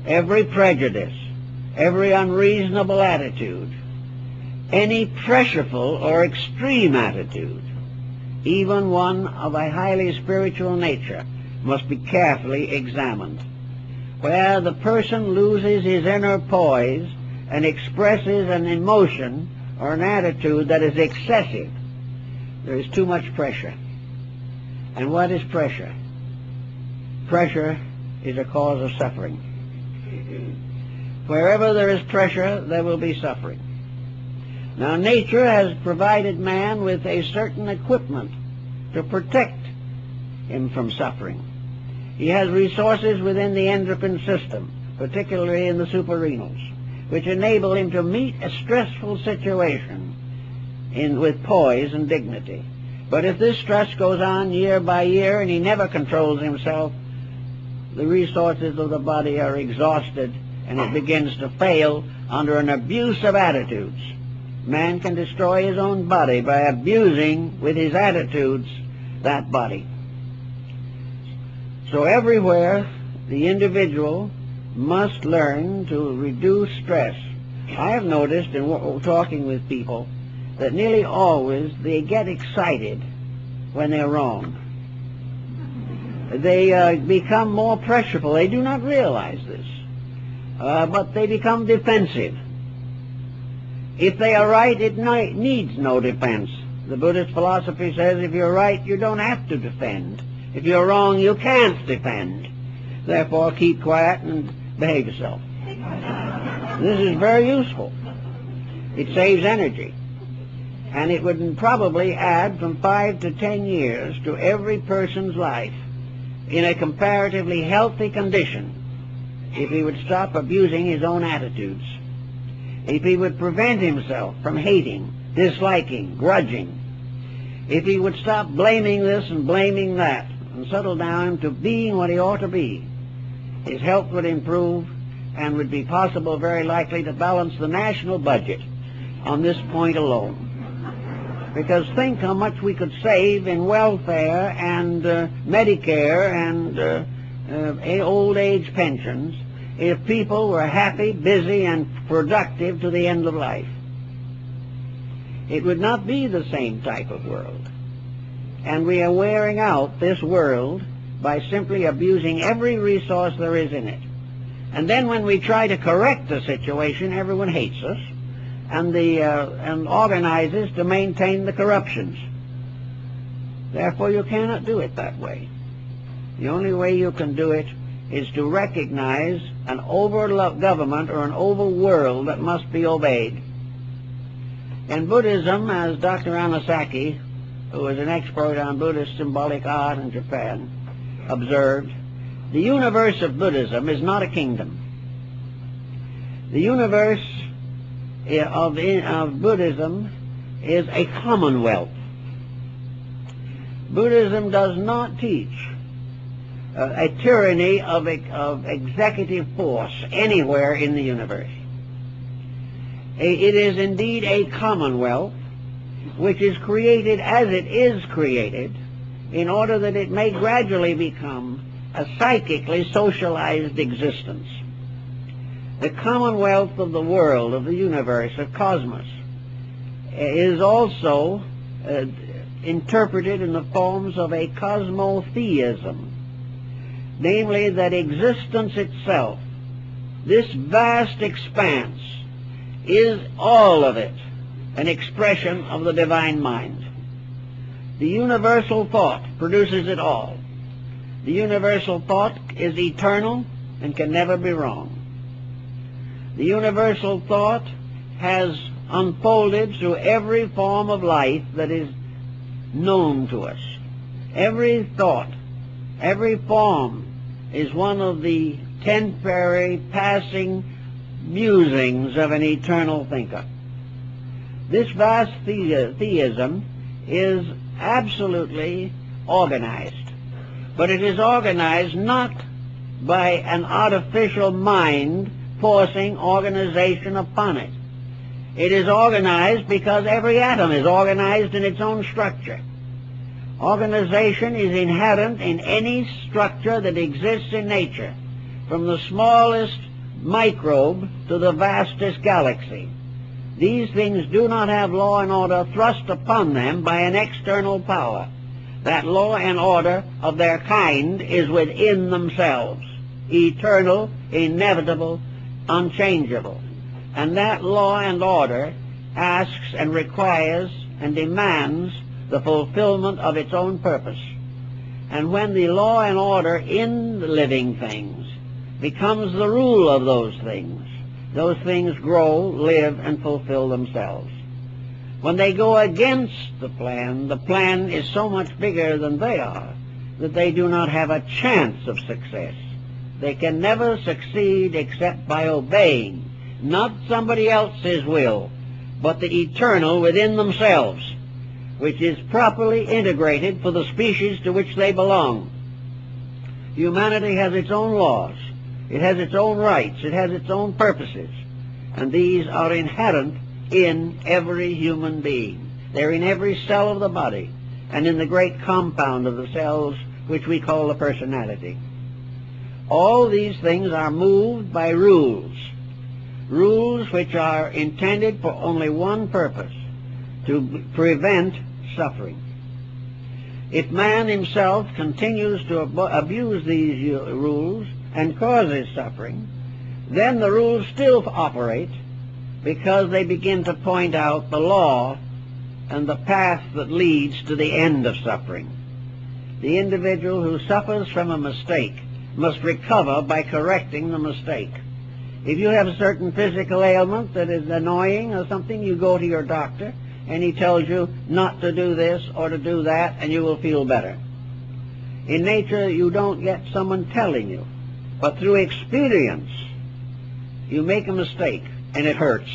Every prejudice, every unreasonable attitude, any pressureful or extreme attitude, even one of a highly spiritual nature, must be carefully examined. Where the person loses his inner poise and expresses an emotion or an attitude that is excessive, there is too much pressure. And what is pressure? Pressure is a cause of suffering. Wherever there is pressure, there will be suffering. Now, nature has provided man with a certain equipment to protect him from suffering. He has resources within the endocrine system, particularly in the suprarenals, which enable him to meet a stressful situation with poise and dignity. But if this stress goes on year by year and he never controls himself, the resources of the body are exhausted and it begins to fail under an abuse of attitudes. Man can destroy his own body by abusing with his attitudes that body. So everywhere the individual must learn to reduce stress. I have noticed in talking with people that nearly always they get excited when they're wrong. They become more pressureful. They do not realize this, but they become defensive. If they are right, it needs no defense. The Buddhist philosophy says if you're right, you don't have to defend. If you're wrong, you can't defend. Therefore, keep quiet and behave yourself. This is very useful. It saves energy. And it would probably add from 5 to 10 years to every person's life in a comparatively healthy condition if he would stop abusing his own attitudes. If he would prevent himself from hating, disliking, grudging. If he would stop blaming this and blaming that and settle down to being what he ought to be, his health would improve and would be possible, very likely, to balance the national budget on this point alone. Because think how much we could save in welfare and Medicare and old age pensions if people were happy, busy, and productive to the end of life. It would not be the same type of world. And we are wearing out this world by simply abusing every resource there is in it. And then when we try to correct the situation, everyone hates us and organizes to maintain the corruptions. Therefore, you cannot do it that way. The only way you can do it is to recognize an over-government or an over-world that must be obeyed. In Buddhism, as Dr. Amasaki, who is an expert on Buddhist symbolic art in Japan, observed, the universe of Buddhism is not a kingdom. The universe of Buddhism is a commonwealth. Buddhism does not teach a tyranny of executive force anywhere in the universe. It is indeed a commonwealth which is created as it is created in order that it may gradually become a psychically socialized existence. The commonwealth of the world, of the universe, of cosmos, is also interpreted in the forms of a cosmotheism, namely that existence itself, this vast expanse, is all of it an expression of the divine mind. The universal thought produces it all. The universal thought is eternal and can never be wrong. The universal thought has unfolded through every form of life that is known to us. Every thought, every form is one of the temporary passing musings of an eternal thinker. This vast theism is absolutely organized, but it is organized not by an artificial mind forcing organization upon it. It is organized because every atom is organized in its own structure. Organization is inherent in any structure that exists in nature, from the smallest microbe to the vastest galaxy. These things do not have law and order thrust upon them by an external power. That law and order of their kind is within themselves, eternal, inevitable, unchangeable. And that law and order asks and requires and demands the fulfillment of its own purpose. And when the law and order in the living things becomes the rule of those things grow, live, and fulfill themselves. When they go against the plan is so much bigger than they are that they do not have a chance of success. They can never succeed except by obeying not somebody else's will, but the eternal within themselves, which is properly integrated for the species to which they belong. Humanity has its own laws. It has its own rights. It has its own purposes. And these are inherent in every human being. They're in every cell of the body and in the great compound of the cells which we call the personality. All these things are moved by rules which are intended for only one purpose, to prevent suffering. If man himself continues to abuse these rules and causes suffering, then the rules still operate because they begin to point out the law and the path that leads to the end of suffering. The individual who suffers from a mistake must recover by correcting the mistake. If you have a certain physical ailment that is annoying or something, you go to your doctor and he tells you not to do this or to do that, and you will feel better. In nature, you don't get someone telling you, but through experience, you make a mistake and it hurts.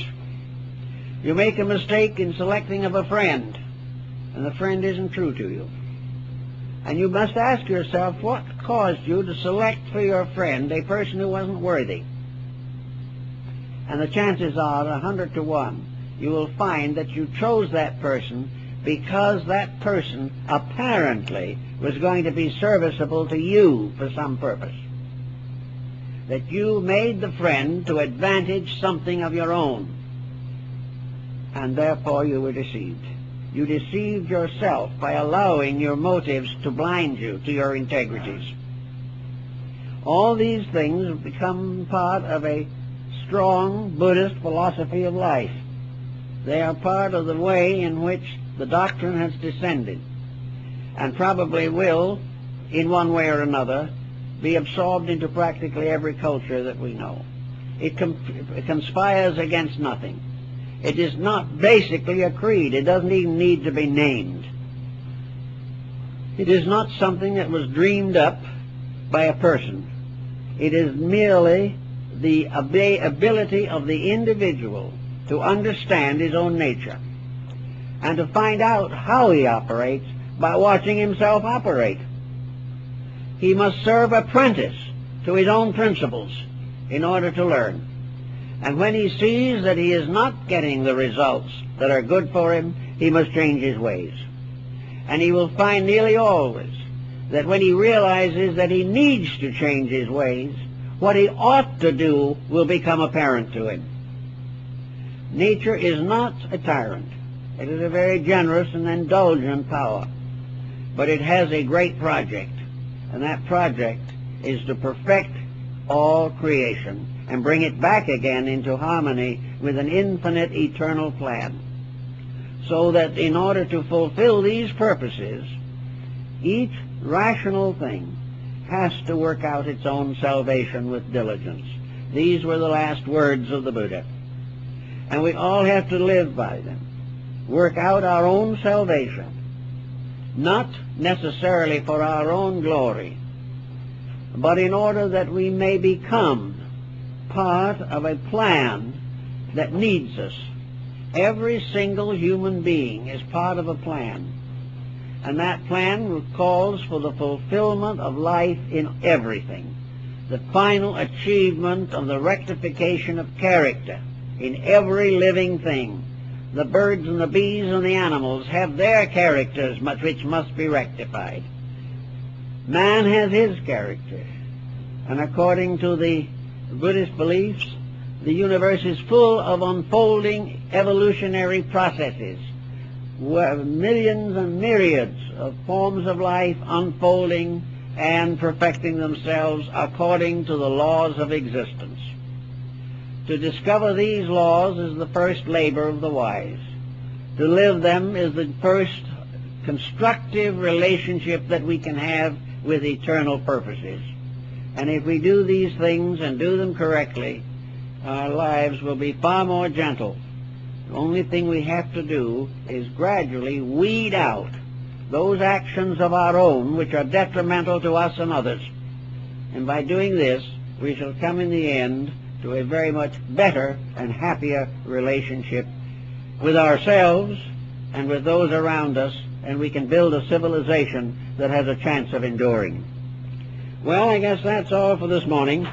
You make a mistake in selecting of a friend, and the friend isn't true to you. And you must ask yourself, what caused you to select for your friend a person who wasn't worthy? And the chances are 100 to 1. You will find that you chose that person because that person apparently was going to be serviceable to you for some purpose. That you made the friend to advantage something of your own, and therefore you were deceived. You deceived yourself by allowing your motives to blind you to your integrities. All these things have become part of a strong Buddhist philosophy of life. They are part of the way in which the doctrine has descended, and probably will, in one way or another, be absorbed into practically every culture that we know. It conspires against nothing. It is not basically a creed. It doesn't even need to be named. It is not something that was dreamed up by a person. It is merely the ability of the individual to understand his own nature and to find out how he operates by watching himself operate. He must serve apprentice to his own principles in order to learn. And when he sees that he is not getting the results that are good for him, he must change his ways. And he will find nearly always that when he realizes that he needs to change his ways, what he ought to do will become apparent to him. Nature is not a tyrant. It is a very generous and indulgent power. But it has a great project, and that project is to perfect all creation and bring it back again into harmony with an infinite eternal plan. So that in order to fulfill these purposes, each rational thing has to work out its own salvation with diligence. These were the last words of the Buddha. And we all have to live by them. Work out our own salvation, not necessarily for our own glory, but in order that we may become part of a plan that needs us. Every single human being is part of a plan. And that plan calls for the fulfillment of life in everything. The final achievement of the rectification of character in every living thing. The birds and the bees and the animals have their characters which must be rectified. Man has his character. And according to the Buddhist beliefs, the universe is full of unfolding evolutionary processes, where millions and myriads of forms of life unfolding and perfecting themselves according to the laws of existence. To discover these laws is the first labor of the wise. To live them is the first constructive relationship that we can have with eternal purposes. And if we do these things and do them correctly, our lives will be far more gentle. The only thing we have to do is gradually weed out those actions of our own which are detrimental to us and others. And by doing this, we shall come in the end to a very much better and happier relationship with ourselves and with those around us, and we can build a civilization that has a chance of enduring. Well, I guess that's all for this morning.